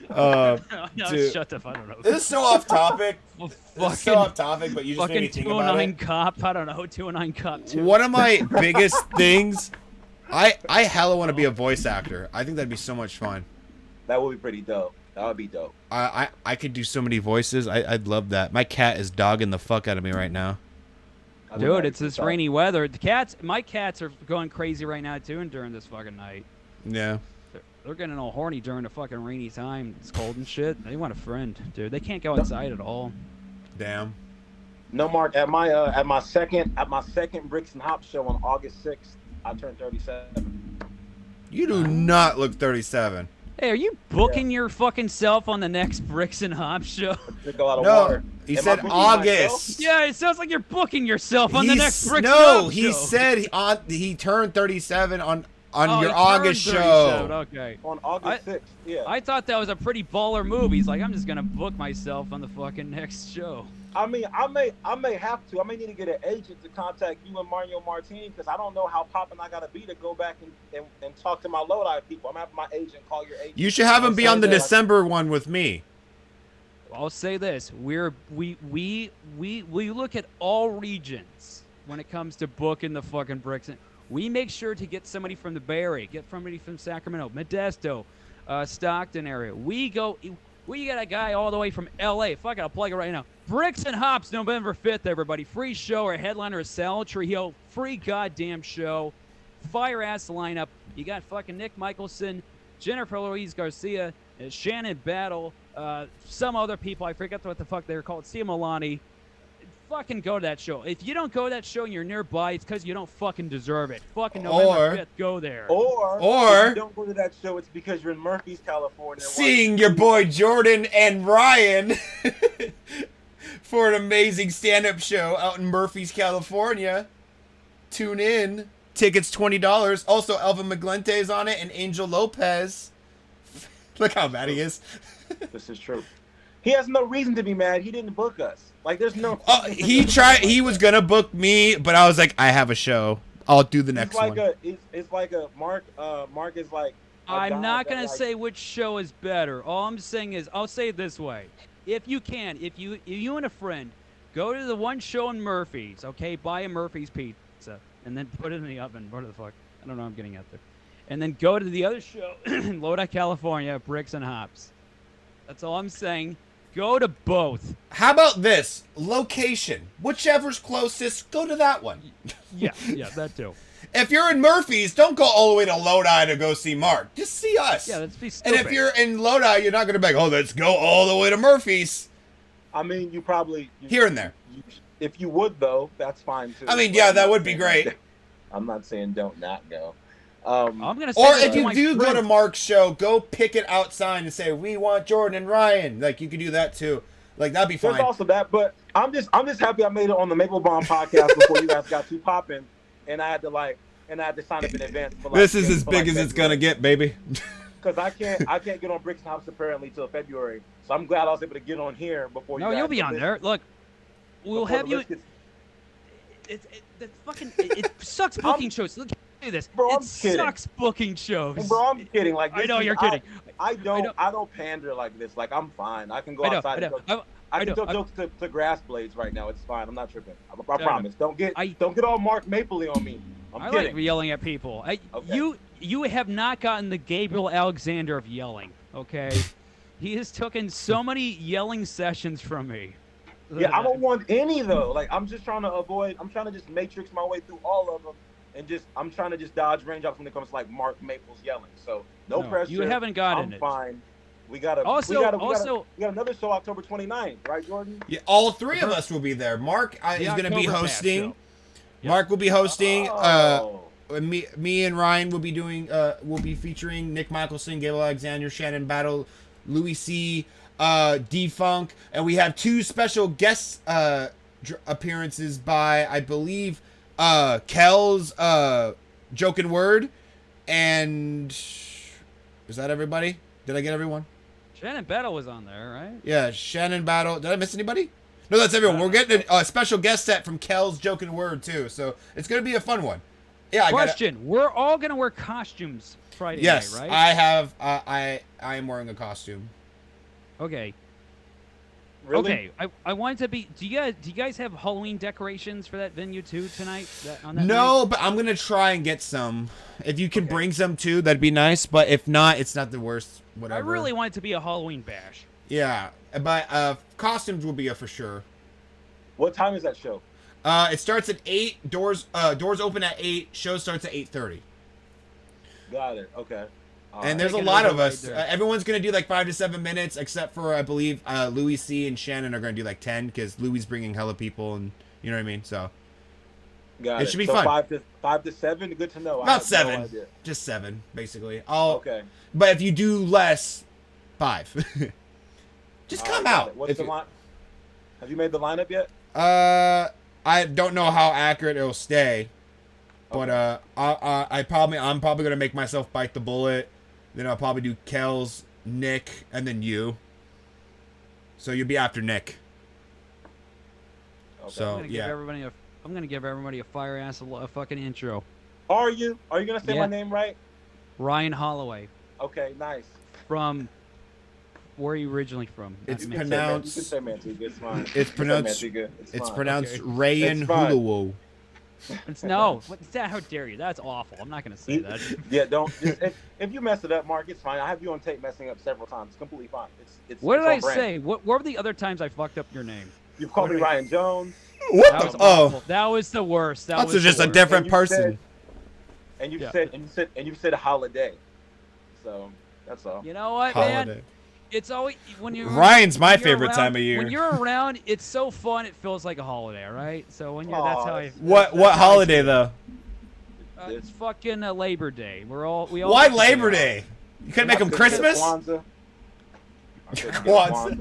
no, Dude. shut the fuck. I don't know. This is so off topic. Well, This is so off topic, but you just made me fucking think about 209 it. Cop. I don't know. 209 Cop 2. One of my biggest things, I hella want to be a voice actor. I think that'd be so much fun. That would be pretty dope. That would be dope. I could do so many voices. I'd love that. My cat is dogging the fuck out of me right now. Dude, it's this rainy weather. My cats are going crazy right now too, and during this fucking night. Yeah. They're getting all horny during the fucking rainy time. It's cold and shit. They want a friend, dude. They can't go outside at all. Damn. No, Mark. At my second Bricks and Hop show on August 6th, I turned 37. You do not look 37. Hey, are you booking your fucking self on the next Bricks and Hops show? Drink a lot of No, water. he Am said I booking August. Yeah, it sounds like you're booking yourself on the next Bricks and No, Hops he show. said he turned 37 on Oh, your he August turned show. 37, Okay. On August 6th, yeah. I thought that was a pretty baller move. He's like, I'm just gonna book myself on the fucking next show. I mean, I may have to. I may need to get an agent to contact you and Mario Martini because I don't know how popping I gotta be to go back and talk to my Lodi people. I'm gonna have my agent call your agent. You should have him be on the December one with me. I'll say this: we look at all regions when it comes to booking the fucking Bricks. We make sure to get somebody from the Bay Area, get somebody from Sacramento, Modesto, Stockton area. We got a guy all the way from L.A. Fuck it, I'll plug it right now. Bricks and Hops, November 5th, everybody. Free show. Our headliner is Sal Trujillo. Free goddamn show. Fire-ass lineup. You got fucking Nick Michelson, Jennifer Louise Garcia, Shannon Battle, some other people. I forget what the fuck they were called. Sia Milani. Fucking go to that show. If you don't go to that show and you're nearby, it's because you don't fucking deserve it. Fucking November 5th, go there. Or if you don't go to that show, it's because you're in Murphy's, California. Seeing your boy Jordan and Ryan for an amazing stand-up show out in Murphy's, California. Tune in. Tickets $20. Also, Elvin McGlente's on it and Angel Lopez. Look how mad he is. This is true. He has no reason to be mad. He didn't book us. Like, there's no. He was gonna book me, but I was like, I have a show. I'll do the next one. It's like a Mark. Mark is like. I'm not gonna say which show is better. All I'm saying is, I'll say it this way: if you and a friend go to the one show in Murphy's, okay, buy a Murphy's pizza and then put it in the oven. What the fuck? I don't know. I'm getting out there. And then go to the other show in Lodi, California, Bricks and Hops. That's all I'm saying. Go to both. How about this? Location. Whichever's closest, go to that one. Yeah, that too. If you're in Murphy's, don't go all the way to Lodi to go see Mark. Just see us. Yeah, let's be stupid. And if you're in Lodi, you're not going to be like, oh, let's go all the way to Murphy's. I mean, you probably. Here and there. If you would, though, that's fine, too. I mean, yeah, that would be great. I'm not saying don't not go. I'm gonna say or this if to you my do go friend. to Mark's show, go pick it outside and say, we want Jordan and Ryan. Like, you could do that, too. Like, that'd be fine. There's also that, but I'm just happy I made it on the Maple-Baum podcast before you guys got too popping, and I had to sign up in advance. For This is as big as it's going to get, baby. Because I can't get on Bricks and Hops apparently till February, so I'm glad I was able to get on here before you. No, guys you'll be on there. Look, we'll have you. It sucks booking shows. Look, do this. Bro, I'm it kidding. sucks booking shows. Bro, I'm kidding. Like, I know you're kidding. I don't pander like this. Like, I'm fine. I can go outside. I can tell jokes to grass blades right now. It's fine. I'm not tripping. I promise. Don't get all Mark Mapley on me. I'm kidding. Like yelling at people. You have not gotten the Gabriel Alexander of yelling. Okay, he has taken so many yelling sessions from me. Yeah, I don't want any though. Like, I'm just trying to avoid. I'm trying to just matrix my way through all of them, and I'm trying to just dodge raindrops when it comes to like Mark Maples yelling. So no pressure. You haven't gotten it. I'm fine. We got another show October 29th, right, Jordan? Yeah, all three of us will be there. Mark is going to be hosting. Yep. Mark will be hosting. Me and Ryan will be doing. Will be featuring Nick Michelson, Gabriel Alexander, Shannon Battle, Louis C. D-Funk, and we have two special guest appearances by, I believe, Kel's Joking Word, and is that everybody? Did I get everyone? Shannon Battle was on there, right? Yeah, Shannon Battle. Did I miss anybody? No, that's everyone. We're getting a special guest set from Kel's Joking Word too, so it's gonna be a fun one. Yeah. Question: we're all gonna wear costumes Friday Yes, night, right? I have. I am wearing a costume. Okay. Really? Okay. I wanted to be. Do you guys have Halloween decorations for that venue too tonight? On that No, night? but I'm gonna try and get some. If you can bring some too, that'd be nice. But if not, it's not the worst. Whatever. I really want it to be a Halloween bash. Yeah, but costumes will be a for sure. What time is that show? It starts at 8. Doors open at 8. Show starts at 8:30. Got it. Okay. And there's a Taking lot over of right us. there. Everyone's gonna do like 5 to 7 minutes, except for I believe Louis C and Shannon are gonna do like 10 because Louis is bringing hella people, and you know what I mean. So Got it should be so fun. 5 to 7. Good to know. I About have no 7, idea. just 7 basically. Okay. But if you do less, 5. Just come got out. it. What's the line? Have you made the lineup yet? I don't know how accurate it'll stay, but I'm probably gonna make myself bite the bullet. Then I'll probably do Kel's, Nick, and then you. So you'll be after Nick. Okay. So I'm gonna give everybody a fire ass a fucking intro. Are you gonna say Yeah. my name right? Ryan Holloway Okay. Nice. from. Where are you originally from? It's You can say pronounced. You can say Manteca. It's fine. It's pronounced. It's It's fine. pronounced Okay. Ryan It's fine. Holloway. It's no. What's that? How dare you? That's awful. I'm not gonna say that. Yeah, don't. If you mess it up, Mark, it's fine. I have you on tape messing up several times. It's completely fine. It's. What it's did I on brand. say? What were the other times I fucked up your name? You've called me Ryan Jones, What? That was The, awful. That was the worst. That that's was just the a worst. different And you person. said- and you Yeah. said holiday. So that's all. You know what, man? Holiday. It's always when you're. Ryan's my when you're favorite around- time of year. When you're around, it's so fun. It feels like a holiday, right? So when you're, that's how I. What that's how I holiday feel. though? It's fucking Labor Day. We all. Why get the Labor off. Day? You couldn't make them I couldn't get a Christmas? Kwanzaa. I couldn't get a Kwanzaa. Kwanzaa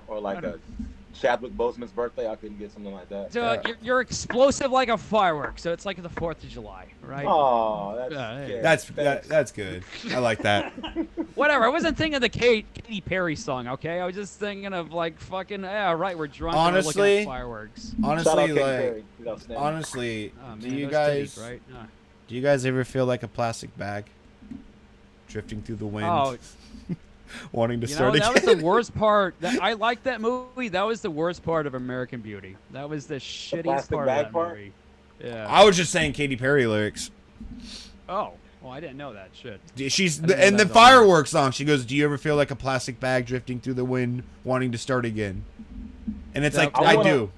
or like a Chadwick Boseman's birthday. I couldn't get something like that. So you're explosive like a firework. So it's like the 4th of July, right? Oh, that's Yeah, That's good. I like that. Whatever. I wasn't thinking of the Katy Perry song. Okay, I was just thinking of like fucking. Yeah, right. We're drunk. and we're looking Honestly, at fireworks. Shout out Honestly, Katy like Perry. He's outstanding. honestly, Oh, man, do you those guys titties, right? do you guys ever feel like a plastic bag drifting through the wind, Oh, wanting to you know, start that again? was the worst part. I liked that movie. That was the worst part of American Beauty. That was the shittiest plastic part bag of that part? movie. Yeah. I was just saying Katy Perry lyrics. Oh, well, I didn't know that shit. She's I didn't know in the that was on there. fireworks song. She goes, "Do you ever feel like a plastic bag drifting through the wind, wanting to start again?" And it's That- like I I wanna- do.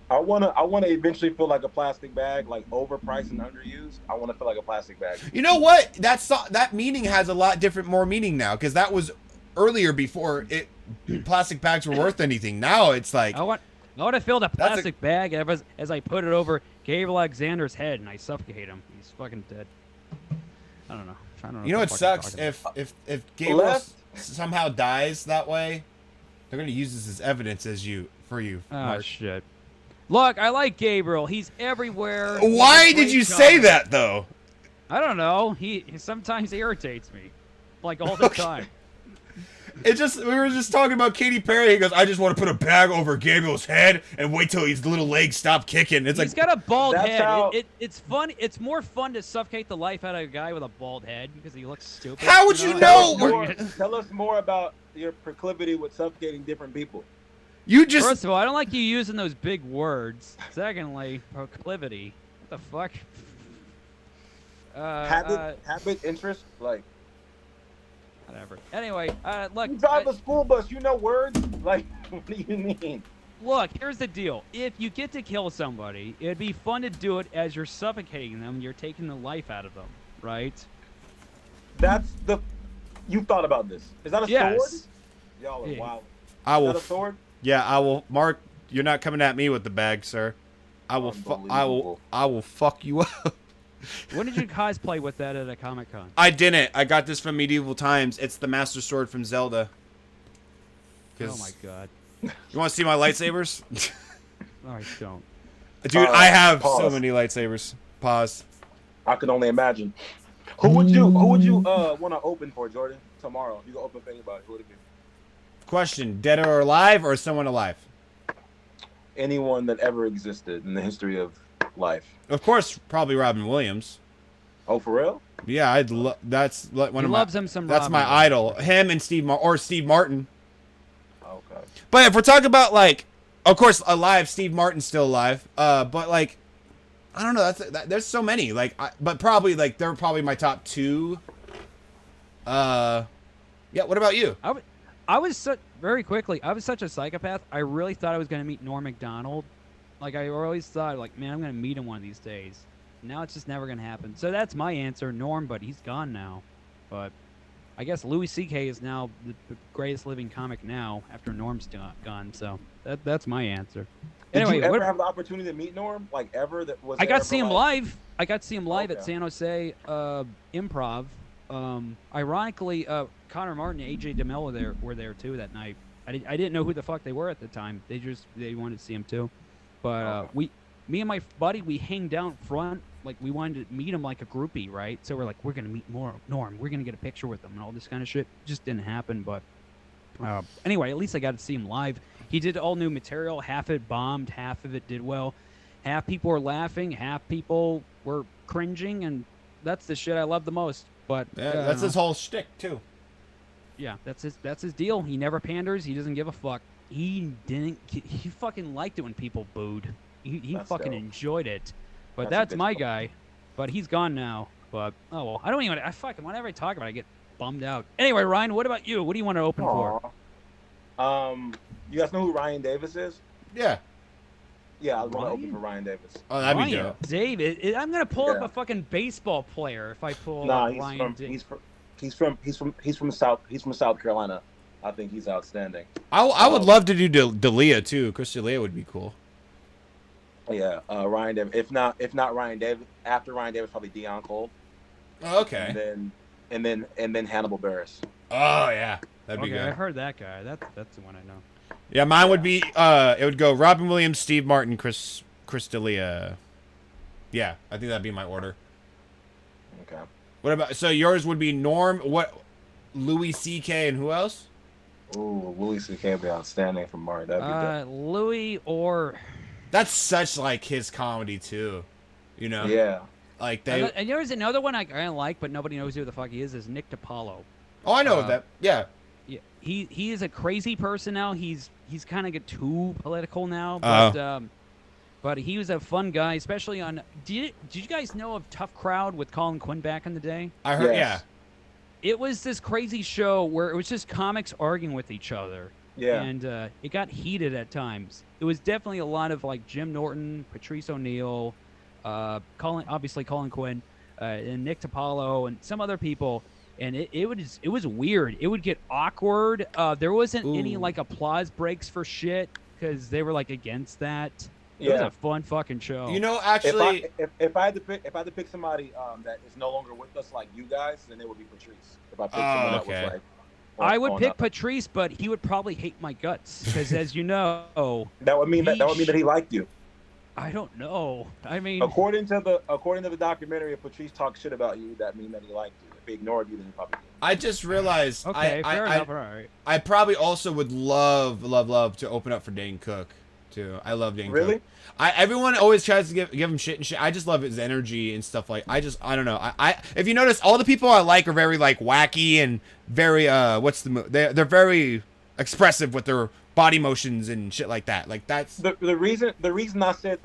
I wanna eventually feel like a plastic bag, like overpriced and underused. I wanna feel like a plastic bag. You know what? That meaning has a lot more meaning now because that was earlier before plastic bags were worth anything. Now it's like I want to fill the That's a- plastic bag as I put it over Gabriel Alexander's head and I suffocate him. He's fucking dead. I don't know. you know what what the fuck I'm sucks talking about. if Gabriel Left. somehow dies that way, they're gonna use this as evidence for you. Oh Mark. shit. Look, I like Gabriel. He's everywhere. He's Why a did great you say comic. that though? I don't know. He sometimes irritates me, like all the time. We were just talking about Katy Perry. He goes, "I just want to put a bag over Gabriel's head and wait till his little legs stop kicking." It's He's like got a bald That's head. how- It's fun. It's more fun to suffocate the life out of a guy with a bald head because he looks stupid. How would you know? Tell us more about your proclivity with suffocating different people. you just First of all, I don't like you using those big words. Secondly, proclivity. What the fuck? Habit, interest, like Whatever. Anyway, look. you drive a school bus. You know words. Like, what do you mean? Look, here's the deal. If you get to kill somebody, it'd be fun to do it as you're suffocating them. You're taking the life out of them, right? You thought about this. Is that a Yes. sword? Y'all are Yeah. wild. I Is will. that a sword? Yeah, I will. Mark, you're not coming at me with the bag, sir. I will. Unbelievable. I will fuck you up. When did you cosplay with that at a Comic Con? I didn't. I got this from Medieval Times. It's the Master Sword from Zelda. Oh my god. You want to see my lightsabers? All right, don't. Dude, I have so Pause. many lightsabers. Pause. I can only imagine. Who would you want to open for, Jordan? Tomorrow, you can open for anybody. Who would it be? Question: dead or alive, or someone alive? Anyone that ever existed in the history of life. Of course, probably Robin Williams. Oh, for real? Yeah, that's one He of my. loves him some That's Robin my Williams. idol. Him and Steve Martin. Okay. But if we're talking about like, of course, alive, Steve Martin's still alive. But like, I don't know. There's so many. Like, but probably like they're probably my top two. Yeah. What about you? I was very quickly. I was such a psychopath. I really thought I was going to meet Norm Macdonald. Like I always thought, like, man, I'm going to meet him one of these days. Now it's just never going to happen. So that's my answer, Norm. But he's gone now. But I guess Louis C.K. is now the greatest living comic now after Norm's gone. So that's my ansur. Anyway, did you ever have the opportunity to meet Norm? Like ever? I got to see him live. I got to see him live Okay. at San Jose Improv. Ironically, Connor Martin and AJ DeMello were there too that night. I didn't know who the fuck they were at the time. They wanted to see him too. But me and my buddy, we hang down front. Like we wanted to meet him like a groupie, right? So we're like, we're gonna meet Norm. We're gonna get a picture with him and all this kind of shit. Just didn't happen. But anyway, at least I got to see him live. He did all new material. Half of it bombed. Half of it did well. Half people were laughing. Half people were cringing, and that's the shit I love the most. But Yeah, that's his whole shtick too. Yeah, that's his deal. He never panders. He doesn't give a fuck. He fucking liked it when people booed. He fucking dope. enjoyed it. But That's a that's good my point. guy. But he's gone now. But oh well, I fucking whenever I talk about it, I get bummed out. Anyway, Ryan, what about you? What do you want to open for? You guys know who Ryan Davis is? Yeah. Yeah, I want to Ryan? open for Ryan Davis. Oh, that'd be Ryan dope. David. I'm gonna pull up Yeah. a fucking baseball player if I pull Nah, up Ryan Davis. he's from South Carolina. I think he's outstanding. I would love to do D'Elia too. Chris D'Elia would be cool. Yeah, Ryan Davis. If not Ryan Davis, after Ryan Davis, probably Deion Cole, Oh, okay. and then Hannibal Buress. Oh yeah, that'd be Okay, I good. heard that guy. That's the one I know. Yeah, mine would be it would go Robin Williams, Steve Martin, Chris D'Elia. Yeah, I think that'd be my order. Okay. What about yours would be Norm, what Louis C.K. and who else? Ooh, Louis C.K. would be outstanding from Mark. That'd be dope. Louis or That's such like his comedy too, you know. Yeah. Like they. and there's another one I like, but nobody knows who the fuck he is Nick DiPaolo. Oh, I know of that. Yeah. Yeah, he is a crazy person now. He's kind of get too political now, but he was a fun guy, especially on. Did you guys know of Tough Crowd with Colin Quinn back in the day? I heard. Yes. It was this crazy show where it was just comics arguing with each other. Yeah. And it got heated at times. It was definitely a lot of like Jim Norton, Patrice O'Neill, Colin Quinn, and Nick DiPaolo, and some other people. And it was weird. It would get awkward. There wasn't any Ooh. like applause breaks for shit because they were like against that. It was Yeah. a fun fucking show. You know, actually, If I had to pick somebody that is no longer with us, like you guys, then it would be Patrice. If I picked someone that okay. was like, I would on pick up. Patrice, but he would probably hate my guts because, as you know, That would mean that he liked you. I don't know. I mean, According to the documentary, if Patrice talks shit about you, that means that he liked you. If he ignored you, then he probably didn't. I just realized okay, fair enough. All right. I probably also would love to open up for Dane Cook too. I love Dane Really? Cook. Everyone always tries to give him shit and shit. I just love his energy and stuff like. I don't know. I if you notice, all the people I like are very like wacky and very they're very expressive with their body motions and shit like that. Like that's The reason I said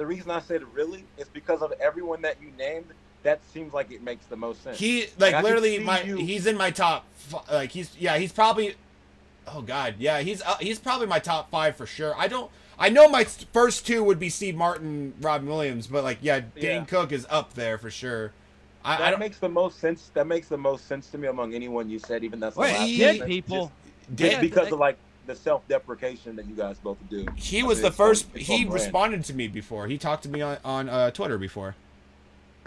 really is because of everyone that you named. That seems like it makes the most sense. he Like, I literally could see you- he's in my top like he's probably oh god yeah he's probably my top 5 for sure. I know my first 2 would be Steve Martin, Robin Williams, but like Dane Yeah. Cook is up there for sure. I That don't makes the most sense. That makes the most sense to me among anyone you said. Even that's the Wait, last dead one. people. Just Yeah, because they- of like the self-deprecation that you guys both do. he I was think the it's first on- it's he on brand. responded to me before. He talked to me on Twitter before.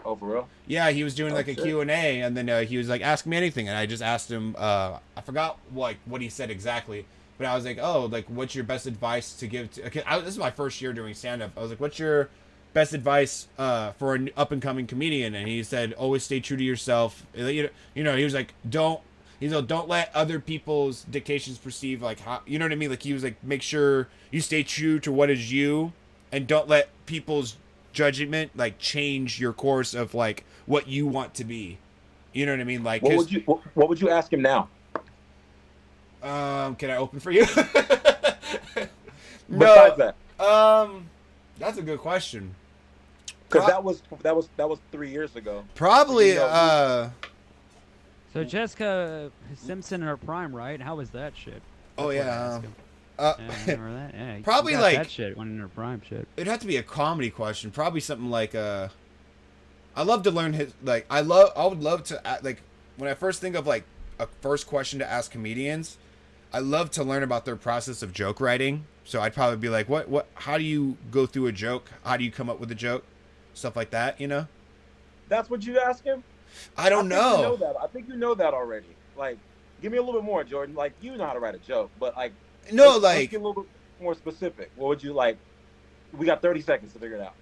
Oh, for real? Yeah, he was doing Oh, like a shit. Q&A, and then he was like, ask me anything, and I just asked him, I forgot what he said exactly, but I was like, oh, like, what's your best advice to give to, this is my first year doing stand-up, I was like, what's your best advice for an up-and-coming comedian? And he said, always stay true to yourself. You know, he was like, don't, He's like, don't let other people's dictations perceive like how, you know what I mean? Like he was like, make sure you stay true to what is you, and don't let people's judgment like change your course of like what you want to be. You know what I mean? Like, what would you ask him now? Can I open for you? Besides that, that's a good question. Because that was 3 years ago. Probably. So Jessica Simpson in her prime, right? How was that shit? Oh yeah. Yeah, remember that? Yeah, probably got like that shit when in her prime shit. It'd have to be a comedy question. Probably something like I love to learn his like I would love to like when I first think of like a first question to ask comedians, I love to learn about their process of joke writing. So I'd probably be like, what how do you go through a joke? How do you come up with a joke? Stuff like that, you know? That's what you ask him? I don't know. You know that. I think you know that already. Like, give me a little bit more, Jordan. Like, you know how to write a joke, but like, let's get a little bit more specific. What would you like? We got 30 seconds to figure it out.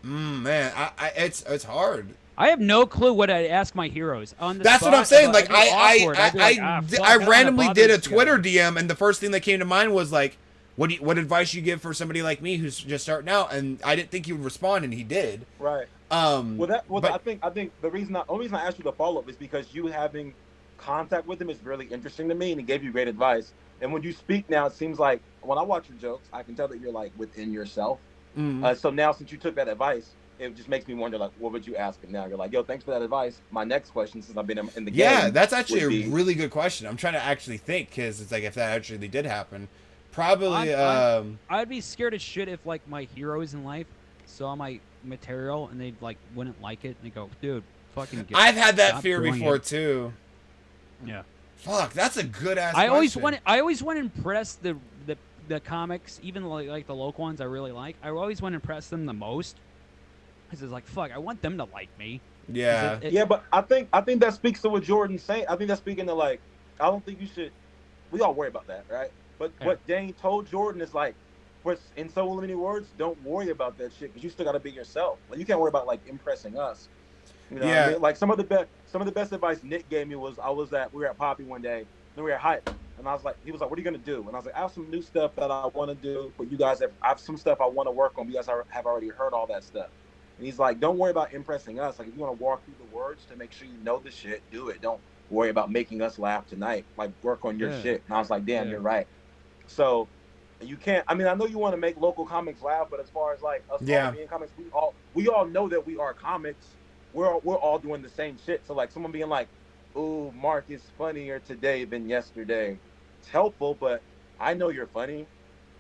Man, it's hard. I have no clue what I'd ask my heroes on the That's spot. what I'm saying. Like I randomly did a Twitter DM, and the first thing that came to mind was like, what advice you give for somebody like me who's just starting out? And I didn't think he would respond, and he did. Right. I think the only reason I asked you to follow up is because you having contact with him is really interesting to me, and he gave you great advice. And when you speak now, it seems like when I watch your jokes, I can tell that you're like within yourself. Mm-hmm. So now, since you took that advice, it just makes me wonder, like, what would you ask him now? You're like, yo, thanks for that advice. My next question, since I've been in the game. Yeah, that's actually a really good question. I'm trying to actually think, because it's like if that actually did happen, probably. I'd be scared as shit if like my heroes in life saw my material and they like wouldn't like it and they go, dude, fucking. I've had that fear before too. Yeah. Fuck, that's a good ass. I always want to impress the comics, even like the local ones I really like. I always want to impress them the most. Because it's like, fuck, I want them to like me. Yeah. Yeah, but I think that speaks to what Jordan's saying. I think that's speaking to like, I don't think you should. We all worry about that, right? But what Dane told Jordan is like, in so many words, don't worry about that shit because you still got to be yourself. Like you can't worry about like impressing us. You know what I mean? Like some of the best advice Nick gave me was we were at Poppy one day, and we were at Hype, and he was like, what are you gonna do? And I was like, I have some new stuff that I want to do, but you guys I have some stuff I want to work on. But you guys have already heard all that stuff. And he's like, don't worry about impressing us. Like if you want to walk through the words to make sure you know the shit, do it. Don't worry about making us laugh tonight. Like work on your shit. And I was like, damn, you're right. So you can't. I mean, I know you want to make local comics laugh, but as far as like us all being comics, we all know that we are comics. We're all doing the same shit. So like someone being like, "Ooh, Marc is funnier today than yesterday," it's helpful, but I know you're funny.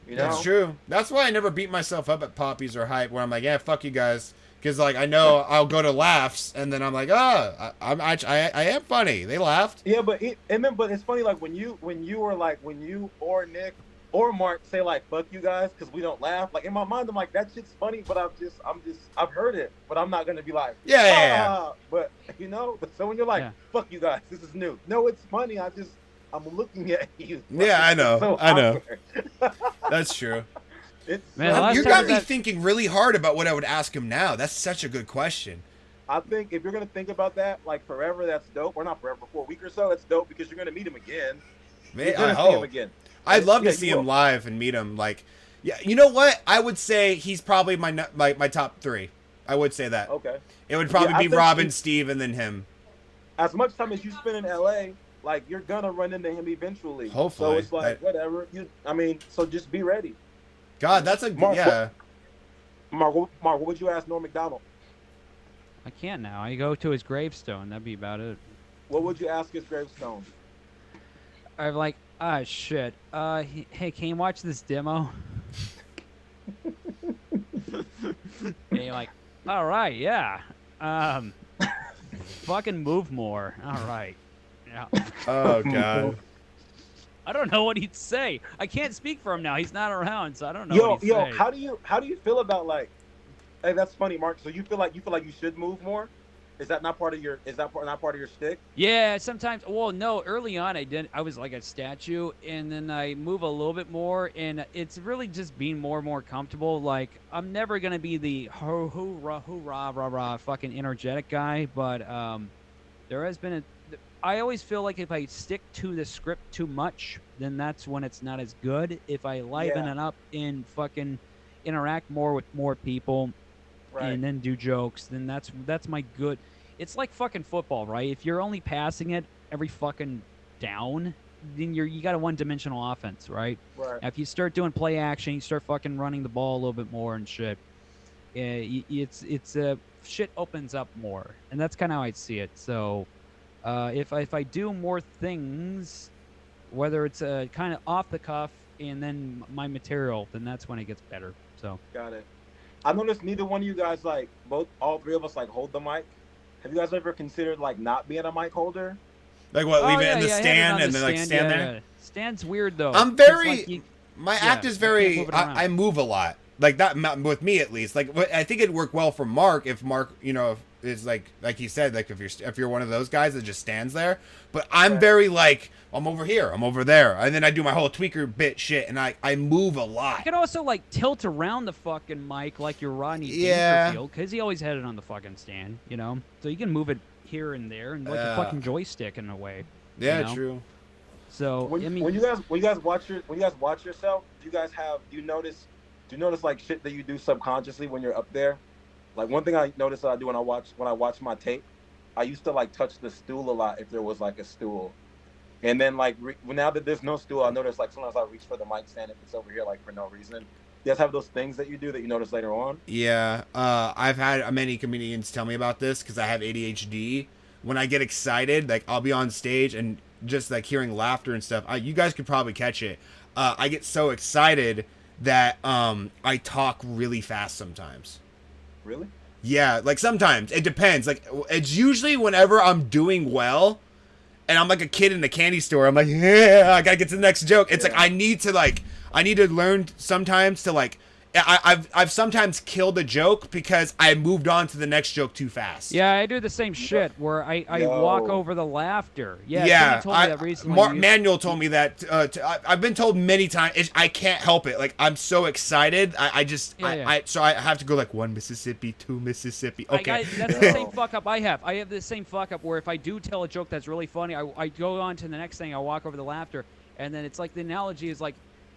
You know? That's true. That's why I never beat myself up at Poppies or Hype, where I'm like, yeah, fuck you guys, because like I know I'll go to laughs, and then I'm like, I am funny. They laughed. Yeah, but it's funny like when you or Nick or Marc say like fuck you guys because we don't laugh. Like in my mind, I'm like that shit's funny, but I've heard it, but I'm not gonna be like yeah. But you know, so when you're like fuck you guys, this is new. No, it's funny. I'm looking at you. Yeah, I know. So I know. That's true. Man, you got me thinking really hard about what I would ask him now. That's such a good question. I think if you're gonna think about that like forever, that's dope. Or not forever, for a week or so, that's dope because you're gonna meet him again. I hope. Him again. I'd love to see him live and meet him. Like, yeah, you know what? I would say he's probably my top 3. I would say that. Okay. It would probably be Robin, Steve, and then him. As much time as you spend in LA, like you're gonna run into him eventually. Hopefully. So it's like whatever. So just be ready. God, that's a Marc, Marc, what would you ask Norm Macdonald? I can't now. I go to his gravestone. That'd be about it. What would you ask his gravestone? I'm like, shit. Hey, can you watch this demo? And you're like, all right, yeah. Fucking move more. All right. Yeah. Oh God. I don't know what he'd say. I can't speak for him now. He's not around, so I don't know. What he'd say. How do you feel about like? Hey, that's funny, Marc. So you feel like you should move more? Is that not part of your shtick? Yeah, sometimes. Well, no. Early on, I did. I was like a statue, and then I move a little bit more, and it's really just being more and more comfortable. Like I'm never gonna be the hoorah, rah, rah, fucking energetic guy, but There has been I always feel like if I stick to the script too much, then that's when it's not as good. If I liven it up and fucking interact more with more people, and then do jokes, then that's my good. It's like fucking football, right? If you're only passing it every fucking down, then you got a one-dimensional offense, right? Right. Now, if you start doing play action, you start fucking running the ball a little bit more and shit. It's shit opens up more, and that's kind of how I see it. So, if I do more things, whether it's kind of off the cuff and then my material, then that's when it gets better. So got it. I noticed neither one of you guys, like all three of us, like hold the mic. Have you guys ever considered like not being a mic holder? Like what? Leave it in the stand and then like stand there. Yeah. Stand's weird though. I'm very. My act is very. I move a lot. Like that with me at least. Like I think it'd work well for Marc if Marc, is like he said, like if you're one of those guys that just stands there. But I'm very like I'm over here, I'm over there, and then I do my whole tweaker bit shit, and I move a lot. You can also like tilt around the fucking mic like you're Rodney Dangerfield, because he always had it on the fucking stand, So you can move it here and there, and like a fucking joystick in a way. Yeah, true. So when you guys watch yourself, do you notice like shit that you do subconsciously when you're up there? Like one thing I noticed that I do when I watch my tape, I used to like touch the stool a lot if there was like a stool, and then like now that there's no stool, I notice like sometimes I reach for the mic stand if it's over here like for no reason. You guys have those things that you do that you notice later on? Yeah, I've had many comedians tell me about this because I have ADHD. When I get excited, like I'll be on stage and just like hearing laughter and stuff. You guys could probably catch it. I get so excited that I talk really fast sometimes. Really? Yeah, like sometimes. It depends. Like it's usually whenever I'm doing well and I'm like a kid in a candy store. I'm like, yeah, I gotta get to the next joke. It's like I need to learn sometimes to like I've sometimes killed a joke because I moved on to the next joke too fast. Yeah, I do the same shit where I walk over the laughter. Yeah, told me that recently. Manuel told me that. I've been told many times. I can't help it. Like I'm so excited. So I have to go like 1 Mississippi, 2 Mississippi. Okay, that's the same fuck up I have. I have the same fuck up where if I do tell a joke that's really funny, I go on to the next thing. I walk over the laughter, and then it's like the analogy is like,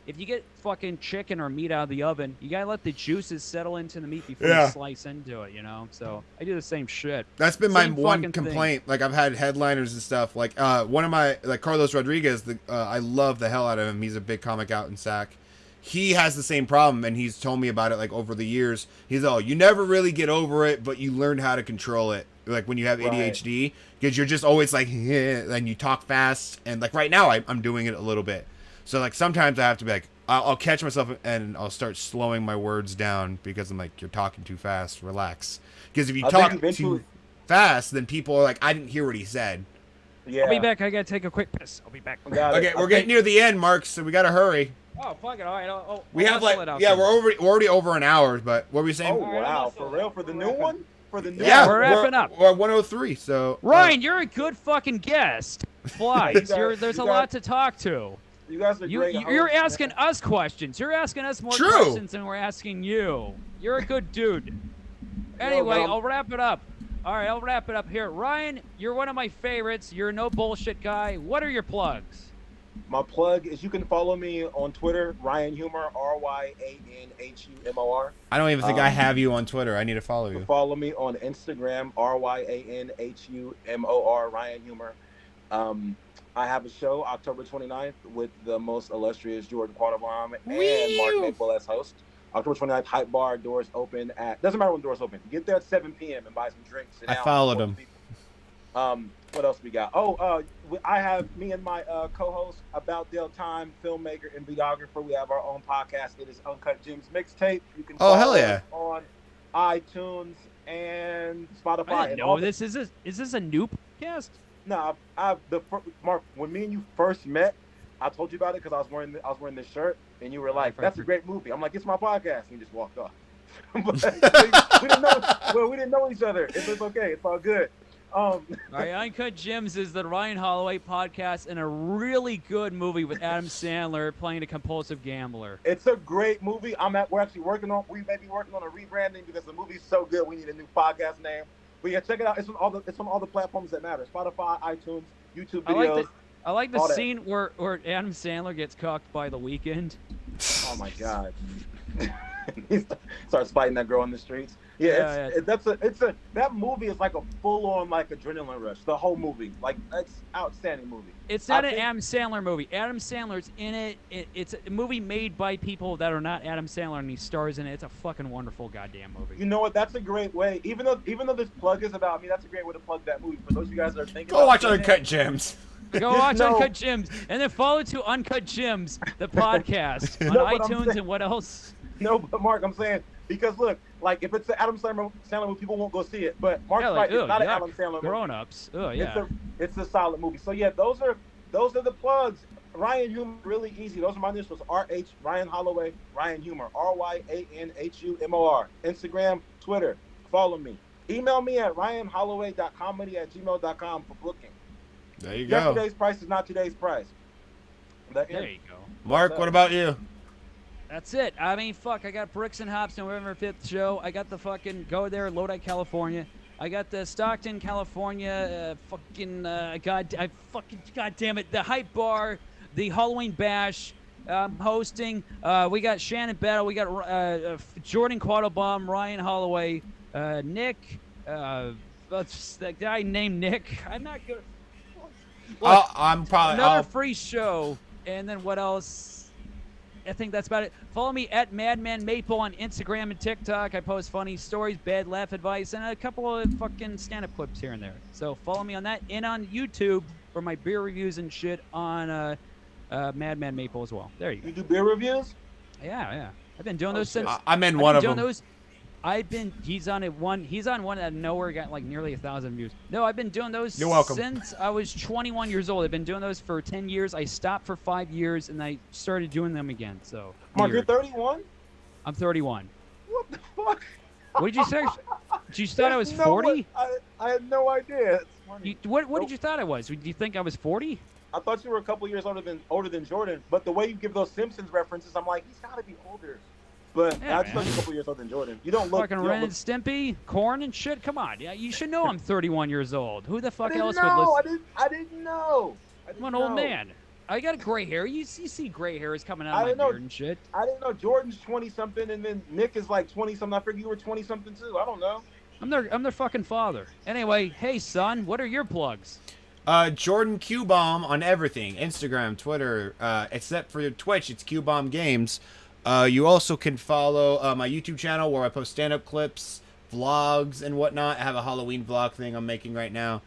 if you get fucking chicken or meat out of the oven, you gotta let the juices settle into the meat before you slice into it, So I do the same shit. That's been my one complaint. Like I've had headliners and stuff. Like one of my Carlos Rodriguez. I love the hell out of him. He's a big comic out in Sac. He has the same problem, and he's told me about it like over the years. He's you never really get over it, but you learn how to control it. Like when you have ADHD, because you're just always like, and you talk fast. And like right now, I'm doing it a little bit. So like sometimes I have to be like, I'll catch myself and I'll start slowing my words down because I'm like, you're talking too fast. Relax. Because if you talk too fast, then people are like, I didn't hear what he said. Yeah. I'll be back. I gotta take a quick piss. I'll be back. Okay, we're getting near the end, Marc, so we gotta hurry. Oh fuck it! All right. We have like we're already over an hour, but what were we saying? Oh wow, for real? For the new one? For the new one? We're wrapping up. We're 103. So Ryan, you're a good fucking guest. Flies. There's a lot to talk to. You guys are great. You're asking us questions. You're asking us more questions than we're asking you. You're a good dude. Anyway, I'll wrap it up. All right, I'll wrap it up here. Ryan, you're one of my favorites. You're a no bullshit guy. What are your plugs? My plug is you can follow me on Twitter, Ryan Humor, RyanHumor. I don't even think I have you on Twitter. I need to follow you. Follow me on Instagram, RyanHumor, Ryan Humor. I have a show October 29th with the most illustrious Jordan Quattlebaum and Marc Maple as host. October 29th, Hype Bar, doors open doesn't matter when doors open. Get there at 7 p.m. and buy some drinks. I followed him. What else we got? I have me and my co-host, About Dale Time, filmmaker and videographer. We have our own podcast. It is Uncut Gems Mixtape. You can follow us on iTunes and Spotify. I didn't know this. Is this a new podcast? No, Marc. When me and you first met, I told you about it because I was wearing this shirt, and you were like, "That's a great movie." I'm like, "It's my podcast," and you just walked off. But we didn't know each other. It's okay. It's all good. All right, Uncut Gems is the Ryan Holloway podcast and a really good movie with Adam Sandler playing a compulsive gambler. It's a great movie. We may be working on a rebranding because the movie's so good. We need a new podcast name. But yeah, check it out. It's on all the platforms that matter: Spotify, iTunes, YouTube videos. I like the scene where Adam Sandler gets cocked by The Weeknd. Oh my God. He starts fighting that girl in the streets. Yeah, that movie is like a full-on like adrenaline rush. The whole movie, like, it's outstanding movie. It's not an Adam Sandler movie. Adam Sandler's in it. It's a movie made by people that are not Adam Sandler, and he stars in it. It's a fucking wonderful goddamn movie. You know what? That's a great way. Even though this plug is about me, that's a great way to plug that movie. For those of you guys that are thinking, go watch Uncut Gems. Go watch Uncut Gems, and then follow to Uncut Gems, the podcast on iTunes and what else? No, but Mark, I'm saying, because look, like, if it's an Adam Sandler movie, people won't go see it. But Mark's right, it's not an Adam Sandler movie. Grown-ups. Oh, yeah. It's a solid movie. So yeah, those are the plugs. Ryan Humor, really easy. Those are my initials. RH, Ryan Holloway, Ryan Humor. RyanHumor. Instagram, Twitter. Follow me. Email me at ryanholloway.comedy@gmail.com for booking. There you go. Yesterday's price is not today's price. There you go. Mark, what about you? That's it. I mean, fuck, I got Bricks and Hops November 5th show. I got the fucking Go There, Lodi, California. I got the Stockton, California, God damn it, the Hype Bar, the Halloween Bash, hosting. We got Shannon Battle. We got Jordan Quattlebaum, Ryan Holloway, Nick. That's the guy named Nick. I'm not good. I'm probably another free show, and then what else? I think that's about it. Follow me at Madman Maple on Instagram and TikTok. I post funny stories, bad laugh advice, and a couple of fucking stand-up clips here and there. So follow me on that, and on YouTube for my beer reviews and shit on Madman Maple as well. There you go. You do beer reviews? Yeah. I've been doing those since. I'm in one of them. He's on one that nowhere got like nearly 1,000 views. No, I've been doing those You're welcome. Since I was 21 years old. I've been doing those for 10 years. I stopped for 5 years, and I started doing them again. So, Mark, you're 31? I'm 31. What the fuck? What did you say? You thought I was 40? I had no idea. What did you thought I was? Did you think I was 40? I thought you were a couple years older than Jordan, but the way you give those Simpsons references, I'm like, he's got to be older. But yeah, I just thought you a couple years older than Jordan. You don't look fucking Ren and Stimpy, Corn and shit. Come on, yeah, you should know I'm 31 years old. Who the fuck else would listen? I didn't know. I'm an old man. I got gray hair. You see gray hair is coming out of my beard and shit. I didn't know Jordan's 20-something, and then Nick is like 20-something. I figured you were 20-something too. I don't know. I'm their fucking father. Anyway, hey son, what are your plugs? Jordan Q-Bomb on everything. Instagram, Twitter, except for Twitch, it's Q-Bomb Games. You also can follow my YouTube channel where I post stand-up clips, vlogs, and whatnot. I have a Halloween vlog thing I'm making right now.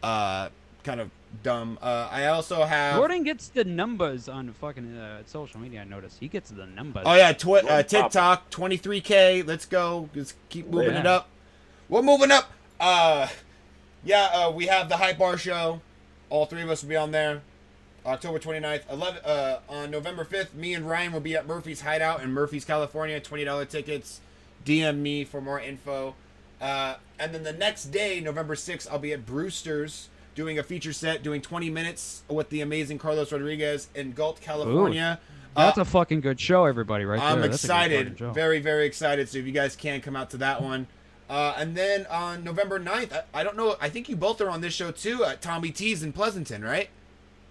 Kind of dumb. I also have... Jordan gets the numbers on fucking social media, I noticed. He gets the numbers. Oh, yeah, TikTok, 23K. Let's go. Let's keep moving it up. We're moving up. We have the Hype Bar show. All three of us will be on there. October 29th. On November 5th, me and Ryan will be at Murphy's Hideout in Murphy's, California. $20 tickets. DM me for more info. And then the next day, November 6th, I'll be at Brewster's doing a feature set, doing 20 minutes with the amazing Carlos Rodriguez in Galt, California. Ooh, that's a fucking good show, everybody, right there. I'm excited. Very, very excited. So if you guys can, come out to that one. And then on November 9th, I don't know, I think you both are on this show too, at Tommy T's in Pleasanton, right?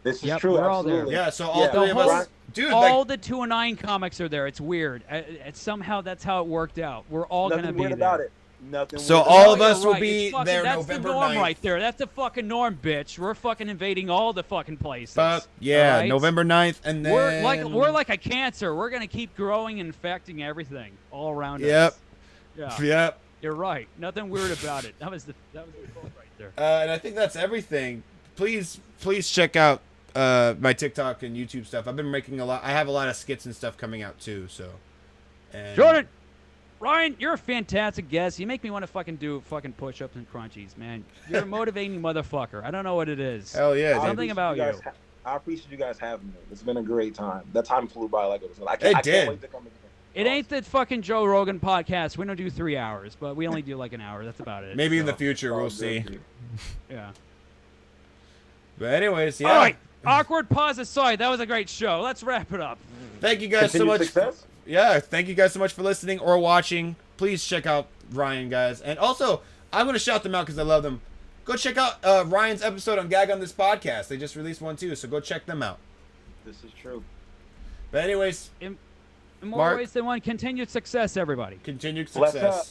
This is true. We're all there. Yeah, so all three of us, dude. All the 209 comics are there. It's weird. Somehow that's how it worked out. We're all gonna be there. About it. Nothing. So all of us will be there that's November the norm 9th. right there. That's the fucking norm, bitch. We're fucking invading all the fucking places. Yeah, right? November 9th, and then we're like a cancer. We're gonna keep growing and infecting everything all around us. Yep. You're right. Nothing weird about it. That was the quote right there. And I think that's everything. Please check out my TikTok and YouTube stuff. I've been making a lot. I have a lot of skits and stuff coming out too. So, Jordan, Ryan, you're a fantastic guest. You make me want to fucking do fucking push-ups and crunchies, man. You're a motivating motherfucker. I don't know what it is. Hell yeah, something about you. I appreciate you guys having me. It's been a great time. That time flew by like it was. I can't wait to come again. It ain't the fucking Joe Rogan podcast. We don't do 3 hours, but we only do like an hour. That's about it. Maybe in the future we'll see. Yeah. But anyways, yeah. All right. Awkward pause aside, that was a great show. Let's wrap it up. Thank you guys so much. Thank you guys so much for listening or watching. Please check out Ryan, guys. And also, I'm gonna shout them out because I love them. Go check out Ryan's episode on Gag on This Podcast. They just released one too, so go check them out. This is true. But anyways, In more Marc, ways than one, continued success, everybody. continued Bless success. up.